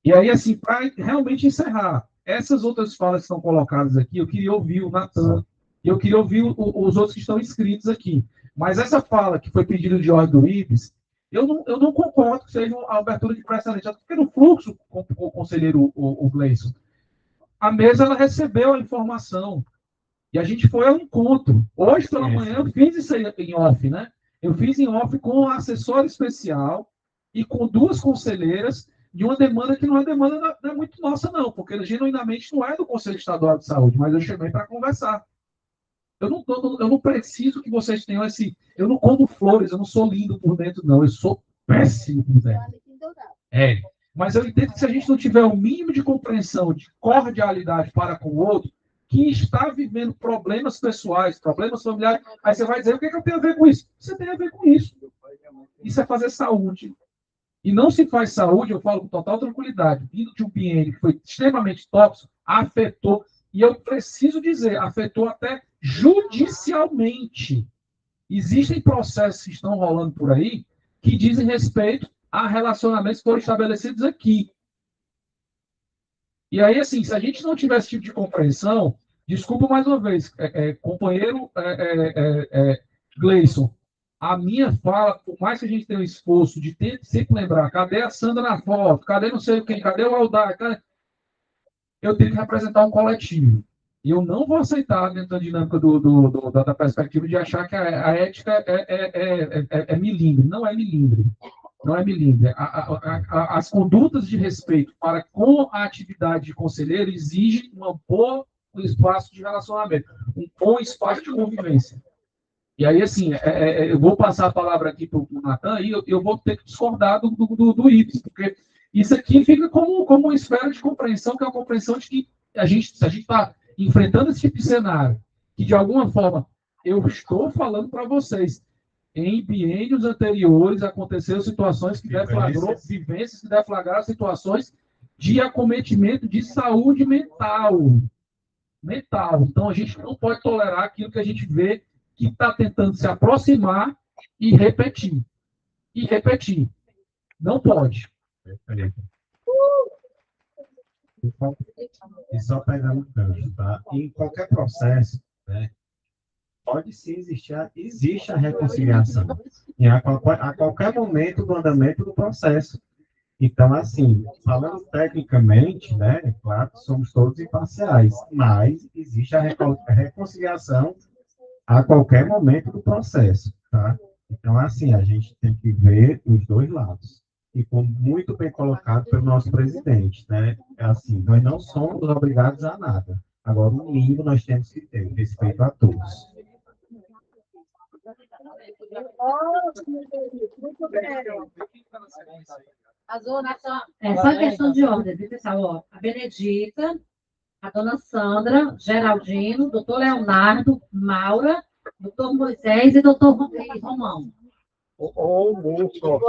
E aí, assim, para realmente encerrar, essas outras falas que estão colocadas aqui, eu queria ouvir o Natan, e eu queria ouvir os outros que estão inscritos aqui. Mas essa fala que foi pedida de ordem do IBES, eu não concordo que seja a abertura de precedente, porque no fluxo, o conselheiro o Gleison, a mesa ela recebeu a informação e a gente foi ao encontro. Hoje pela manhã eu fiz isso em off, né? Eu fiz em off com um assessor especial e com duas conselheiras de uma demanda que não é demanda não é muito nossa, não, porque genuinamente não é do Conselho Estadual de Saúde, mas eu chamei para conversar. Eu não preciso que vocês tenham esse. Eu não como flores, eu não sou lindo por dentro, não. Eu sou péssimo por dentro. É. Mas eu entendo que se a gente não tiver o mínimo de compreensão, de cordialidade para com o outro, que está vivendo problemas pessoais, problemas familiares, aí você vai dizer: o que eu tenho a ver com isso? Você tem a ver com isso. Isso é fazer saúde. E não se faz saúde, eu falo com total tranquilidade, vindo de um biênio que foi extremamente tóxico, afetou, e eu preciso dizer, afetou até judicialmente. Existem processos que estão rolando por aí que dizem respeito a relacionamentos que foram estabelecidos aqui. E aí, assim, se a gente não tiver esse tipo de compreensão, desculpa mais uma vez, companheiro Gleison, a minha fala, por mais que a gente tenha um esforço de ter, sempre lembrar, cadê a Sandra na foto, cadê não sei quem, cadê o Aldar, eu tenho que representar um coletivo. E eu não vou aceitar, dentro da dinâmica da perspectiva, de achar que a ética é milindre. Não é milindre. Não é milindre. As condutas de respeito para com a atividade de conselheiro exigem um espaço de relacionamento, um bom espaço de convivência. E aí, assim, eu vou passar a palavra aqui para o Natan e eu vou ter que discordar do IBES, porque isso aqui fica como uma esfera de compreensão, que é a compreensão de que se a gente está enfrentando esse tipo de cenário, que de alguma forma eu estou falando para vocês, em biênios anteriores aconteceram situações que vivências que deflagraram situações de acometimento de saúde mental. Então, a gente não pode tolerar aquilo que a gente vê que está tentando se aproximar e repetir. Não pode. E só pegando o gancho, tá? Em qualquer processo, né, pode sim existe a reconciliação. A qualquer momento do andamento do processo. Então, assim, falando tecnicamente, né, claro que somos todos imparciais, mas existe a reconciliação a qualquer momento do processo, tá? Então, assim, a gente tem que ver os dois lados. E como muito bem colocado pelo nosso presidente, né? É assim, nós não somos obrigados a nada. Agora, o mínimo nós temos que ter respeito a todos. É só questão de ordem, viu, pessoal? Ó, a Benedita, a dona Sandra, Geraldino, doutor Leonardo, Maura, doutor Moisés e doutor Romão. O almoço. O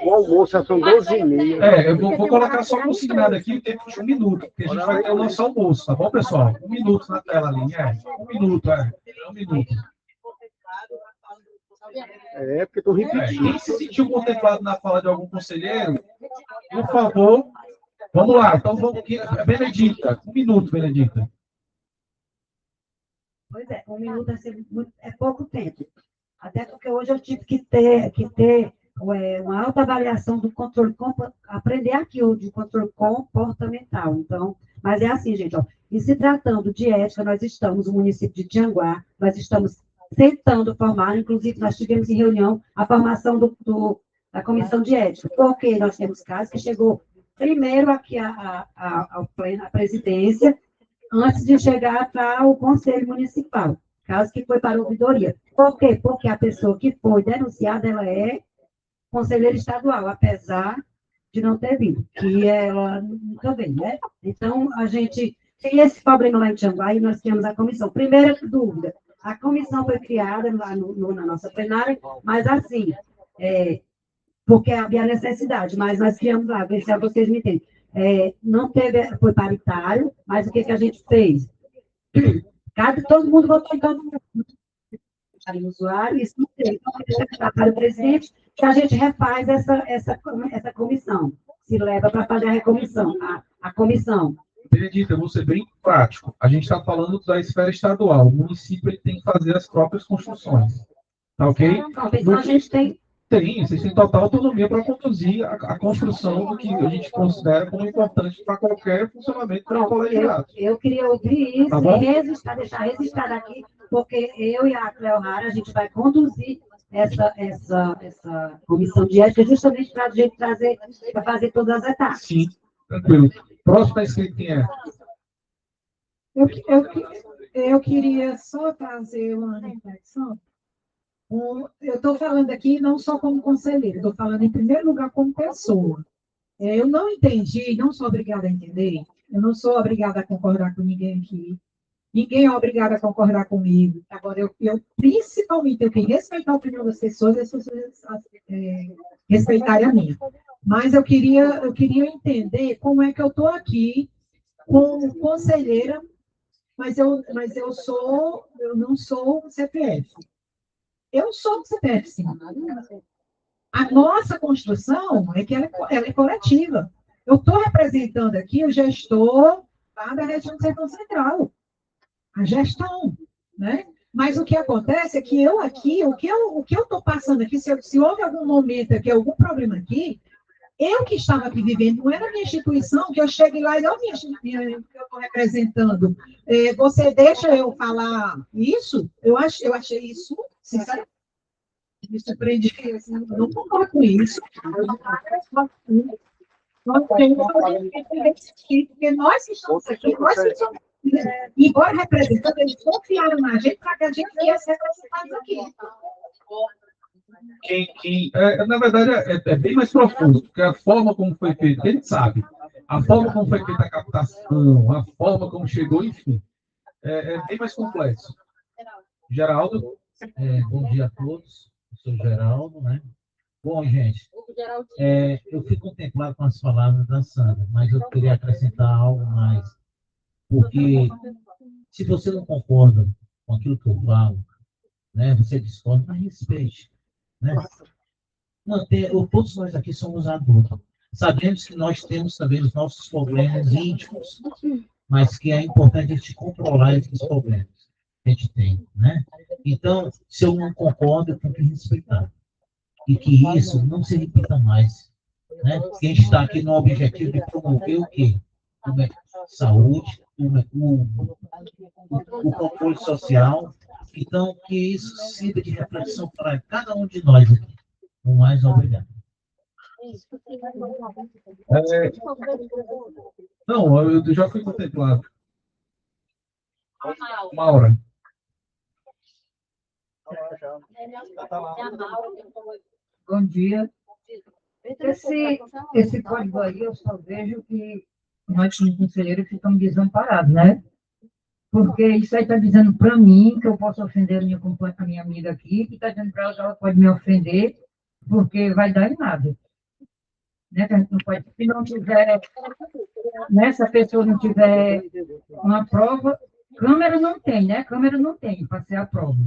almoço são 12h30. Eu vou colocar só consignado aqui o tempo de 1 minuto, porque a gente vai ter o nosso almoço, tá bom, pessoal? 1 minuto na tela ali, 1 minuto, 1 minuto. Porque estou repetindo. Quem se sentiu contemplado na fala de algum conselheiro, por favor, vamos lá. Então, Benedita, 1 minuto, Benedita. Pois é, 1 minuto é pouco tempo. Até porque hoje eu tive que ter uma alta avaliação do controle, aprender aqui de controle comportamental. Então, mas é assim, gente, ó, e se tratando de ética, nós estamos no município de Tianguá, nós estamos tentando formar, inclusive nós tivemos em reunião a formação da comissão de ética, porque nós temos casos que chegou primeiro aqui ao pleno, à presidência, antes de chegar para o Conselho Municipal, caso que foi para a ouvidoria. Por quê? Porque a pessoa que foi denunciada, ela é conselheira estadual, apesar de não ter vindo, que ela nunca veio, né? Então, a gente tem esse problema lá em Tianguá e nós tínhamos a comissão. Primeira dúvida, a comissão foi criada lá na nossa plenária, mas assim, porque havia necessidade, mas nós criamos lá, ver se vocês me entendem. não teve, foi paritário, mas o que que a gente fez? Todo mundo votou em todo mundo. Para o usuário, isso não tem. Então, deixa para o presidente que a gente refaz essa comissão. Se leva para fazer a recomissão, a comissão. Benedita, eu vou ser bem prático. A gente está falando da esfera estadual. O município ele tem que fazer as próprias construções. Tá ok? Então, a gente tem. Tem, vocês têm total autonomia para conduzir a construção do que a gente considera como importante para qualquer funcionamento do colegiado. Eu queria ouvir isso Tá e deixar registrado aqui, porque eu e a Cleomara, a gente vai conduzir essa comissão de ética justamente para a gente trazer, para fazer todas as etapas. Sim, tranquilo. Próximo está escrito quem é. Eu queria só trazer uma reflexão. Eu estou falando aqui não só como conselheiro, estou falando em primeiro lugar como pessoa. Eu não entendi, não sou obrigada a entender, eu não sou obrigada a concordar com ninguém aqui, ninguém é obrigado a concordar comigo. Agora, eu principalmente, eu tenho que respeitar a opinião das pessoas e as pessoas respeitarem a minha. Mas eu queria entender como é que eu estou aqui como conselheira, mas eu não sou CPF. Eu sou do CPF, sim. A nossa construção é que ela é coletiva. Eu estou representando aqui o gestor lá da região do Sertão Central. A gestão, né? Mas o que acontece é que eu aqui, o que eu estou passando aqui, se houve algum momento aqui, algum problema aqui, eu que estava aqui vivendo, não era a minha instituição, que eu cheguei lá e eu que eu estou representando. Você deixa eu falar isso? Eu achei isso, sinceramente, me surpreendi, assim, eu não concordo com isso. Nós temos que porque nós que estamos aqui, embora representando, eles confiaram na gente para que a gente viesse representados aqui. Na verdade, é bem mais profundo, porque a forma como foi feita, ele sabe. A forma como foi feita a captação, a forma como chegou, enfim, é bem mais complexo. Geraldo? Bom dia a todos. Eu sou Geraldo, né? Bom, gente, eu fui contemplado com as palavras da Sandra, mas eu queria acrescentar algo mais. Porque se você não concorda com aquilo que eu falo, né, você discorda, mas respeite. Né? Todos nós aqui somos adultos. Sabemos que nós temos também os nossos problemas íntimos, mas que é importante a gente controlar esses problemas que a gente tem. Né? Então, se eu não concordo, eu tenho que respeitar. E que isso não se repita mais. Né? Porque a gente está aqui no objetivo de promover o quê? Saúde, o controle social. Então, que isso sirva de reflexão para cada um de nós aqui. O mais obrigado. Não, eu já fui contemplado. Maura. Bom dia. Esse código aí, eu só vejo que nós, como conselheiros, ficamos desamparados, né? Porque isso aí está dizendo para mim que eu posso ofender a minha amiga aqui, que está dizendo para ela que ela pode me ofender, porque vai dar em nada. Né? A gente não pode, se não tiver, né? Se a pessoa não tiver uma prova, câmera não tem, né? Câmera não tem para ser a prova.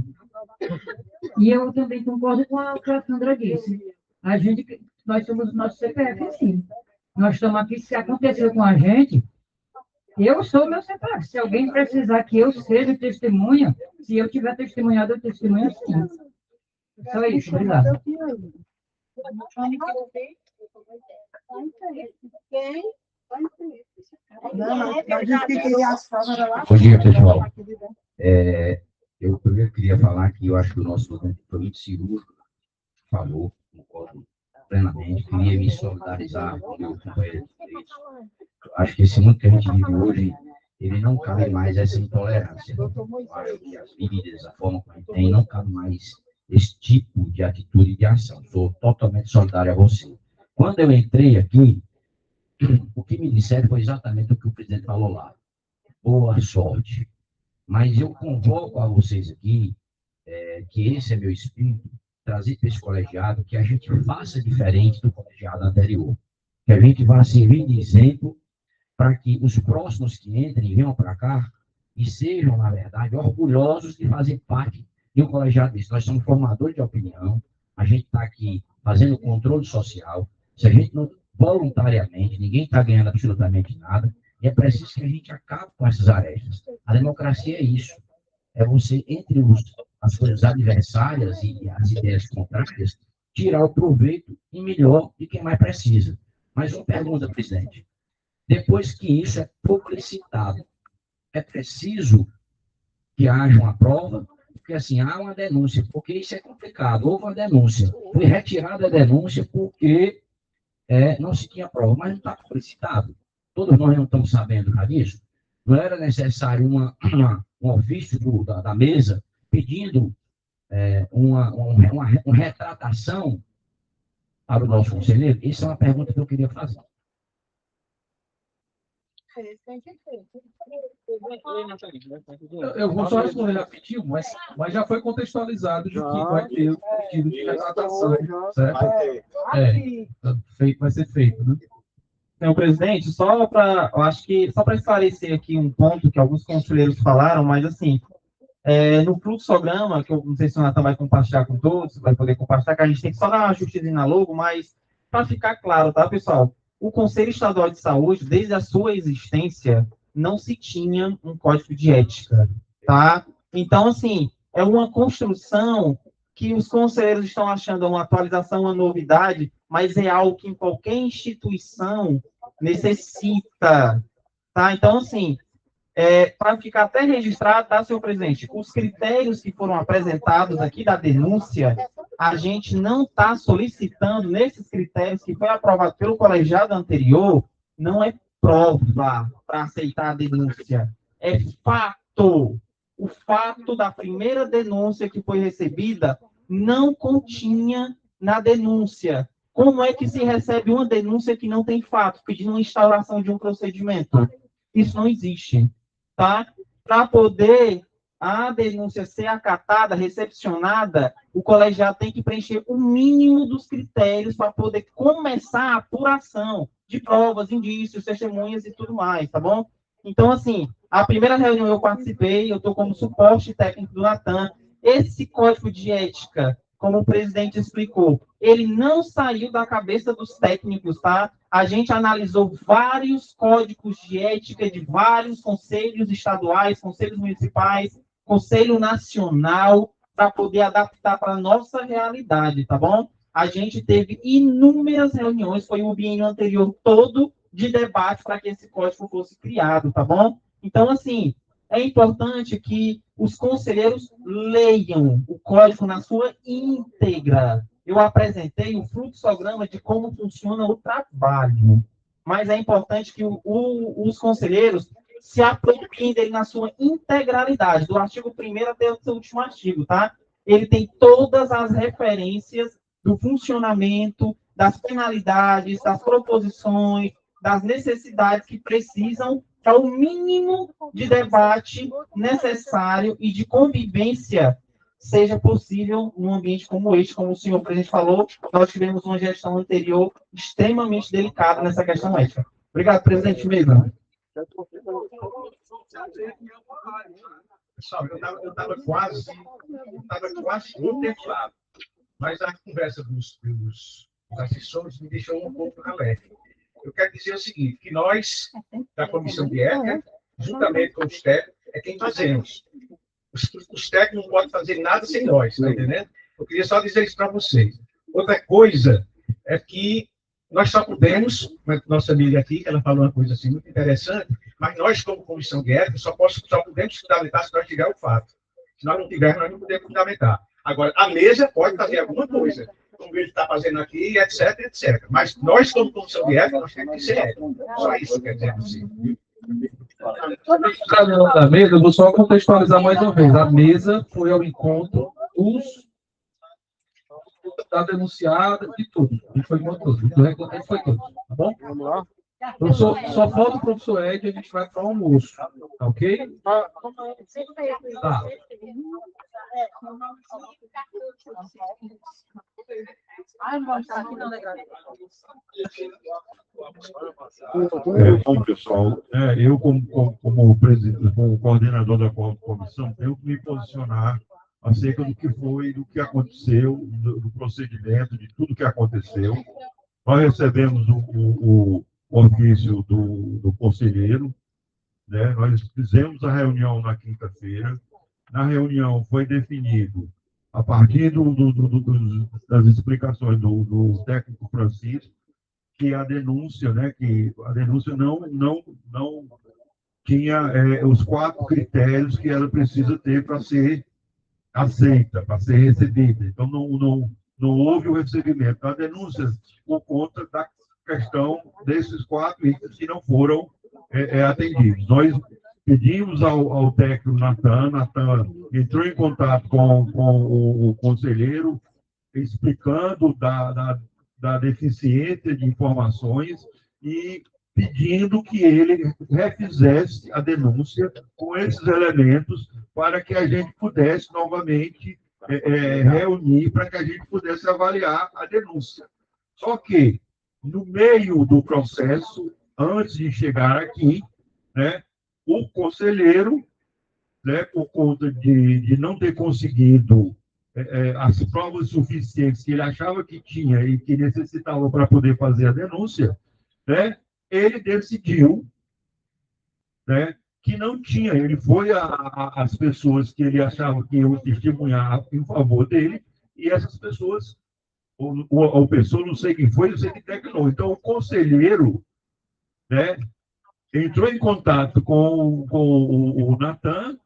E eu também concordo com o que a Sandra disse. Nós somos o nosso CPF, sim. Nós estamos aqui, se aconteceu com a gente, eu sou meu CPF. Se alguém precisar que eu seja testemunha, se eu tiver testemunhado, eu testemunho sim. Só isso, obrigado. Bom dia, pessoal. Eu primeiro queria falar que eu acho que o nosso documento foi muito cirúrgico, falou, concordo plenamente, queria me solidarizar com o meu companheiro. Acho que esse mundo que a gente vive hoje, ele não cabe mais essa intolerância. Eu acho que as medidas, a forma como a gente tem, não cabe mais esse tipo de atitude e de ação. Sou totalmente solidário a você. Quando eu entrei aqui, o que me disseram foi exatamente o que o presidente falou lá. Boa sorte. Mas eu convoco a vocês aqui, que esse é meu espírito, trazer para esse colegiado que a gente faça diferente do colegiado anterior. que a gente vá servir de exemplo para que os próximos que entrem venham para cá e sejam, na verdade, orgulhosos de fazer parte de um colegiado desse. Nós somos formadores de opinião, a gente está aqui fazendo controle social. Se a gente não, voluntariamente, ninguém está ganhando absolutamente nada, e é preciso que a gente acabe com essas arestas. A democracia é isso. É você, entre as coisas adversárias e as ideias contrárias, tirar o proveito e melhor de quem mais precisa. Mais uma pergunta, presidente. Depois que isso é publicitado, é preciso que haja uma prova, porque assim, há uma denúncia, porque isso é complicado. Houve uma denúncia, foi retirada a denúncia porque não se tinha prova, mas não está publicitado. Todos nós não estamos sabendo disso. Não era necessário um ofício da mesa pedindo uma retratação para o nosso conselheiro? Essa é uma pergunta que eu queria fazer. Eu vou só responder rapidinho, mas já foi contextualizado de que vai ter o pedido de retratação, certo? Vai ser feito, né? Senhor presidente, eu acho que só para esclarecer aqui um ponto que alguns conselheiros falaram, mas assim, no fluxograma, que eu não sei se o Natan vai compartilhar com todos, vai poder compartilhar, que a gente tem que só dar uma ajustezinha na logo, mas para ficar claro, tá, pessoal? O Conselho Estadual de Saúde, desde a sua existência, não se tinha um código de ética, tá? Então, assim, é uma construção que os conselheiros estão achando uma atualização, uma novidade, mas é algo que em qualquer instituição necessita, tá? Então, assim, para ficar até registrado, tá, senhor presidente? Os critérios que foram apresentados aqui da denúncia, a gente não está solicitando nesses critérios que foi aprovado pelo colegiado anterior, não é prova para aceitar a denúncia, é fato. O fato da primeira denúncia que foi recebida não continha na denúncia. Como é que se recebe uma denúncia que não tem fato, pedindo uma instauração de um procedimento? Isso não existe, tá? Para poder a denúncia ser acatada, recepcionada, o colegiado tem que preencher o mínimo dos critérios para poder começar a apuração de provas, indícios, testemunhas e tudo mais, tá bom? Então, assim, a primeira reunião eu participei, eu estou como suporte técnico do Natan. Esse código de ética, como o presidente explicou, ele não saiu da cabeça dos técnicos, tá? A gente analisou vários códigos de ética de vários conselhos estaduais, conselhos municipais, Conselho Nacional, para poder adaptar para a nossa realidade, tá bom? A gente teve inúmeras reuniões, foi o biênio anterior todo de debate para que esse código fosse criado, tá bom? Então, assim, é importante que os conselheiros leiam o código na sua íntegra. Eu apresentei o fluxograma de como funciona o trabalho, mas é importante que os conselheiros se apropriem dele na sua integralidade, do artigo 1º até o seu último artigo, tá? Ele tem todas as referências do funcionamento, das penalidades, das proposições, das necessidades que precisam para o mínimo de debate necessário e de convivência seja possível num ambiente como este, como o senhor presidente falou. Nós tivemos uma gestão anterior extremamente delicada nessa questão ética. Obrigado, presidente Mesa. Pessoal, eu estava quase contemplado, mas a conversa dos assessores me deixou um pouco alerta. Eu quero dizer o seguinte, que nós, da Comissão de Ética, juntamente com os técnicos, é quem fazemos. Os técnicos não podem fazer nada sem nós, está entendendo? Eu queria só dizer isso para vocês. Outra coisa é que nós só podemos, nossa amiga aqui, ela falou uma coisa assim muito interessante, mas nós, como Comissão de Ética, só podemos fundamentar se nós tivermos o fato. Se nós não tivermos, nós não podemos fundamentar. Agora, a mesa pode fazer alguma coisa, como ele está fazendo aqui, etc, etc. Mas nós, como Comissão de Ética, nós temos que ser éticos. Só isso quer dizer assim. Da mesa, eu vou só contextualizar mais uma vez. A mesa foi ao encontro da denunciada de tudo. A gente foi com tudo. A gente foi tudo. Tá bom? Vamos lá. Só falta o professor Ed e a gente vai para o almoço. Tá ok? Tá. Bom, pessoal, eu, como presidente, como coordenador da comissão, tenho que me posicionar acerca do que foi, do que aconteceu, do procedimento, de tudo que aconteceu. Nós recebemos o ofício do conselheiro, né? Nós fizemos a reunião na quinta-feira. Na reunião foi definido, a partir das explicações do técnico Francisco, que a denúncia, né, não tinha os 4 critérios que ela precisa ter para ser aceita, para ser recebida. Então, não houve o recebimento da denúncia por conta da questão desses 4 itens que não foram atendidos. Nós pedimos ao técnico Natan entrou em contato com o conselheiro, explicando da deficiência de informações e pedindo que ele refizesse a denúncia com esses elementos para que a gente pudesse novamente reunir, para que a gente pudesse avaliar a denúncia. Só que, no meio do processo, antes de chegar aqui, né, o conselheiro, né, por conta de não ter conseguido as provas suficientes que ele achava que tinha e que necessitava para poder fazer a denúncia, né, ele decidiu, né, que não tinha. Ele foi às pessoas que ele achava que iam testemunhar em favor dele, e essas pessoas, ou pessoa, não sei quem foi, não sei quem declarou. Então, o conselheiro, né, entrou em contato com o Natan,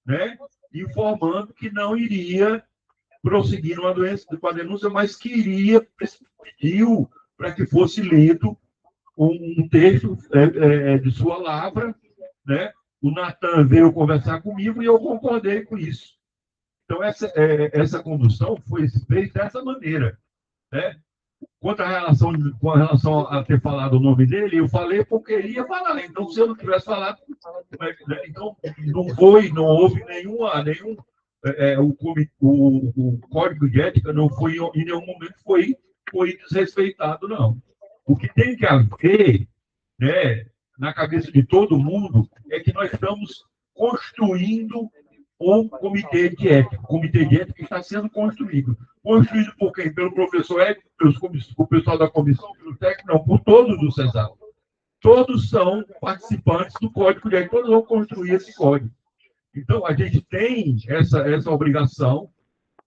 né, informando que não iria prosseguir com a denúncia, mas que pediu para que fosse lido um texto de sua lavra, né? O Natan veio conversar comigo e eu concordei com isso. Então, essa condução foi feita dessa maneira, né? Com relação a ter falado o nome dele, eu falei porque ele ia falar. Então, se eu não tivesse falado, então não houve nenhum o código de ética não foi em nenhum momento foi desrespeitado, não. O que tem que haver, né, na cabeça de todo mundo é que nós estamos construindo um comitê de ética. O comitê de ética está sendo construído. Construído por quem? Pelo professor Edson, pelo pessoal da comissão, pelo técnico, não, por todos do CESAL. Todos são participantes do código de ética, todos vão construir esse código. Então, a gente tem essa obrigação,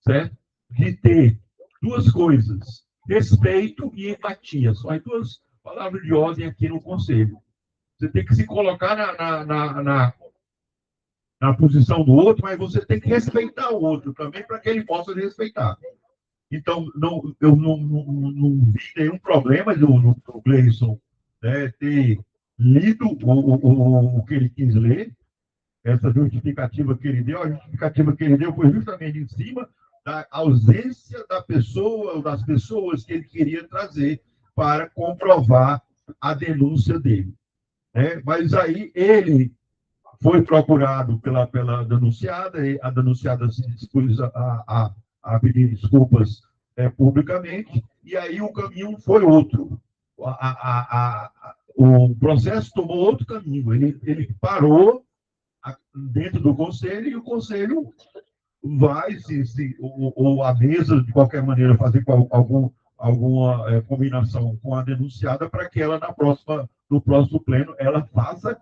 certo? De ter 2 coisas, respeito e empatia. São as 2 palavras de ordem aqui no Conselho. Você tem que se colocar na posição do outro, mas você tem que respeitar o outro também, para que ele possa lhe respeitar. Então, eu não vi nenhum problema do Gleison, né, ter lido o que ele quis ler. Essa justificativa que ele deu, a justificativa que ele deu foi justamente em cima da ausência da pessoa, ou das pessoas que ele queria trazer para comprovar a denúncia dele, né? Mas aí ele foi procurado pela denunciada, e a denunciada se dispôs a pedir desculpas publicamente, e aí o caminho foi outro. O processo tomou outro caminho. Ele parou dentro do conselho, e o conselho vai, ou a mesa, de qualquer maneira, fazer alguma combinação com a denunciada para que ela, no próximo pleno, ela faça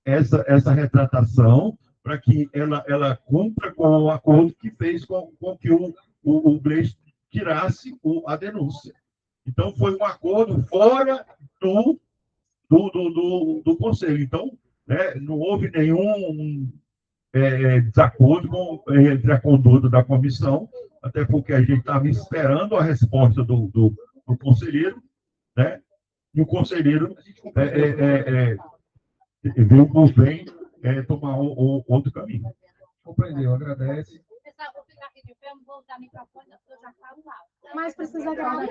essa retratação, para que ela cumpra com o acordo que fez com que o Gleison tirasse a denúncia. Então, foi um acordo fora do conselho. Então, né, não houve nenhum desacordo entre a conduta da comissão, até porque a gente estava esperando a resposta do conselheiro, né? E o conselheiro viu por bem tomar outro caminho. Compreendeu, agradece. Pessoal, vou ficar aqui de pé, não vou usar o microfone, porque eu já falo lá. Mas precisa gravar.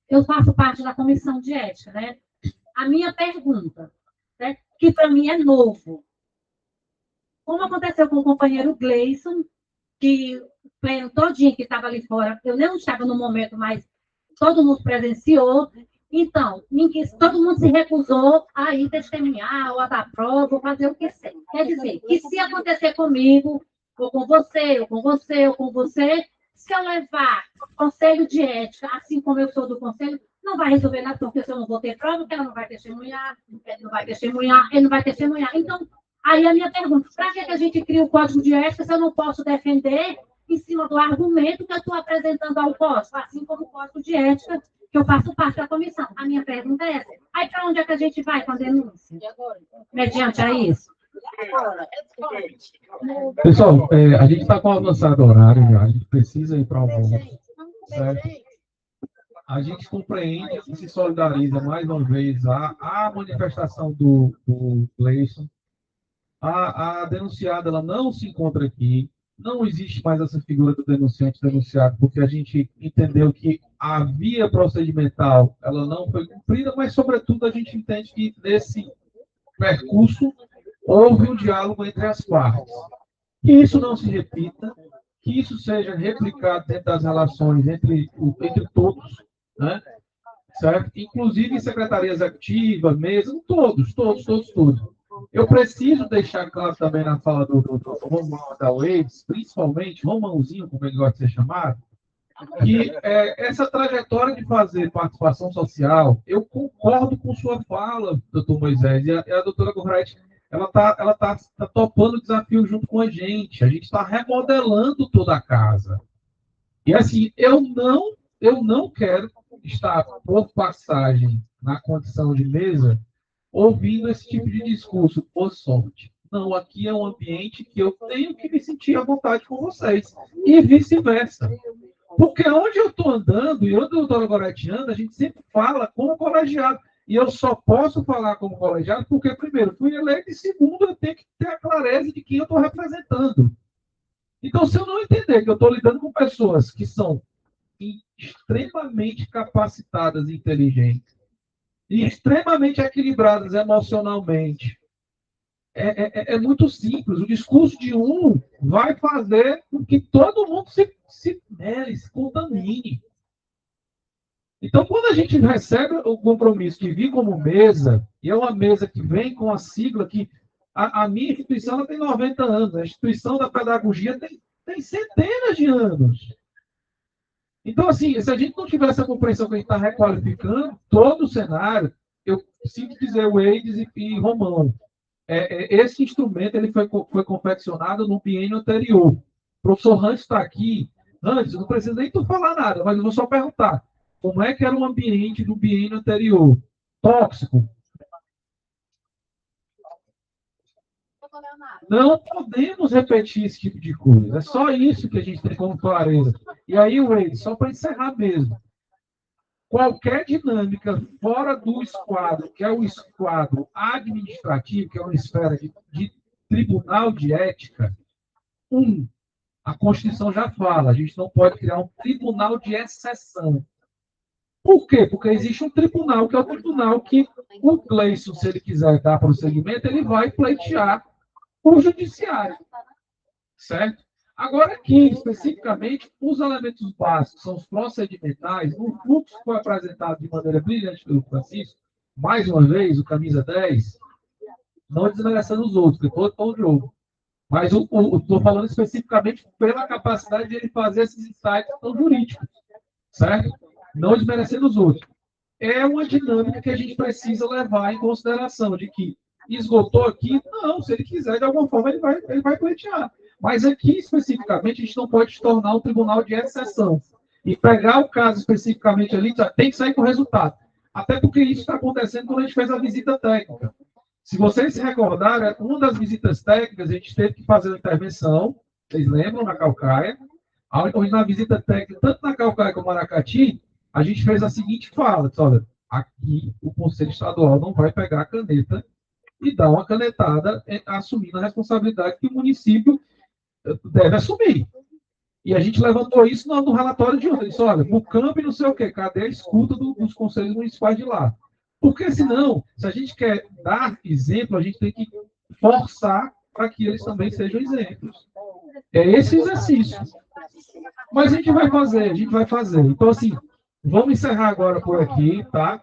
Eu faço parte da comissão de ética, né? A minha pergunta, né, que para mim é novo. Como aconteceu com o companheiro Gleison, que o pleno todinho que estava ali fora, eu não estava no momento, mas todo mundo presenciou. Então, todo mundo se recusou a ir testemunhar, ou a dar prova, ou fazer o que seja. Quer dizer, que se acontecer comigo, ou com você, ou com você, ou com você, se eu levar conselho de ética, assim como eu sou do conselho, não vai resolver nada, porque se eu não vou ter prova, porque ela não vai testemunhar, ele não vai testemunhar, ele não vai testemunhar. Então, aí a minha pergunta, para que a gente cria o código de ética se eu não posso defender em cima do argumento que eu estou apresentando ao código, assim como o código de ética, que eu faço parte da comissão? A minha pergunta é essa. Aí, para onde é que a gente vai com a denúncia? Mediante a isso? Pessoal, a gente está com avançado horário já, a gente precisa ir para o almoço, certo? A gente compreende e se solidariza mais uma vez a manifestação do Gleison. A denunciada ela não se encontra aqui, não existe mais essa figura do denunciante denunciado, porque a gente entendeu que a via procedimental ela não foi cumprida, mas, sobretudo, a gente entende que nesse percurso houve um diálogo entre as partes. Que isso não se repita, que isso seja replicado dentro das relações entre todos, né? Certo? Inclusive em secretaria executiva, mesa, todos. Eu preciso deixar claro também na fala do Romão da UEIDS, principalmente, Romãozinho, como ele gosta de ser chamado, que essa trajetória de fazer participação social, eu concordo com sua fala, doutor Moisés, e a doutora Gorete, ela tá topando o desafio junto com a gente está remodelando toda a casa. E assim, eu não quero estar por passagem na condição de mesa ouvindo esse tipo de discurso por sorte. Não, aqui é um ambiente que eu tenho que me sentir à vontade com vocês. E vice-versa. Porque onde eu estou andando e onde o doutor Goretti anda, a gente sempre fala como colegiado. E eu só posso falar como colegiado porque, primeiro, fui eleito e, segundo, eu tenho que ter a clareza de quem eu estou representando. Então, se eu não entender que eu estou lidando com pessoas que são extremamente capacitadas e inteligentes, e extremamente equilibradas emocionalmente, é muito simples. O discurso de um vai fazer com que todo mundo se contamine. Então, quando a gente recebe o compromisso de vir como mesa, e é uma mesa que vem com a sigla que a minha instituição ela tem 90 anos, a instituição da pedagogia tem centenas de anos. Então, assim, se a gente não tiver essa compreensão que a gente está requalificando todo o cenário, eu sinto dizer o Eides e Romão, esse instrumento ele foi confeccionado no biênio anterior. O professor Hans está aqui. Hans, não precisa nem tu falar nada, mas eu vou só perguntar. Como é que era o ambiente do biênio anterior? Tóxico? Não podemos repetir esse tipo de coisa. É só isso que a gente tem como clareza. E aí, Wade, só para encerrar mesmo. Qualquer dinâmica fora do esquadro, que é o esquadro administrativo, que é uma esfera de tribunal de ética, a Constituição já fala, a gente não pode criar um tribunal de exceção. Por quê? Porque existe um tribunal, que é o tribunal que o Gleison, se ele quiser dar prosseguimento, ele vai pleitear o judiciário. Certo? Agora, aqui, especificamente, os elementos básicos são os procedimentais. O fluxo que foi apresentado de maneira brilhante pelo Francisco, mais uma vez, o camisa 10, não desmerecendo os outros, porque todos estão de jogo. Mas estou falando especificamente pela capacidade de ele fazer esses insights tão jurídicos. Certo? Não desmerecendo os outros. É uma dinâmica que a gente precisa levar em consideração, de que esgotou aqui, não, se ele quiser, de alguma forma, ele vai pleitear. Mas aqui, especificamente, a gente não pode se tornar um tribunal de exceção. E pegar o caso especificamente ali, tem que sair com o resultado. Até porque isso está acontecendo quando a gente fez a visita técnica. Se vocês se recordarem, uma das visitas técnicas, a gente teve que fazer uma intervenção, vocês lembram, na Caucaia, onde na visita técnica, tanto na Caucaia como no Aracati, a gente fez a seguinte fala, olha, aqui o Conselho Estadual não vai pegar a caneta e dar uma canetada assumindo a responsabilidade que o município deve assumir. E a gente levantou isso no relatório de ontem. Disse, olha, no campo e não sei o quê, cadê a escuta dos conselhos municipais de lá? Porque senão, se a gente quer dar exemplo, a gente tem que forçar para que eles também sejam exemplos. É esse exercício. Mas a gente vai fazer. Então, assim, Vamos encerrar agora por aqui, tá?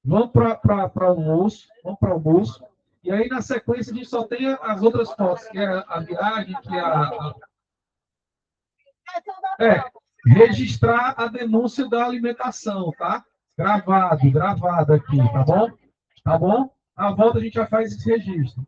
Vamos para almoço, vamos para almoço. E aí, na sequência, a gente só tem as outras fotos, que é a viagem, que registrar a denúncia da alimentação, tá? Gravado aqui, tá bom? Tá bom? À volta a gente já faz esse registro.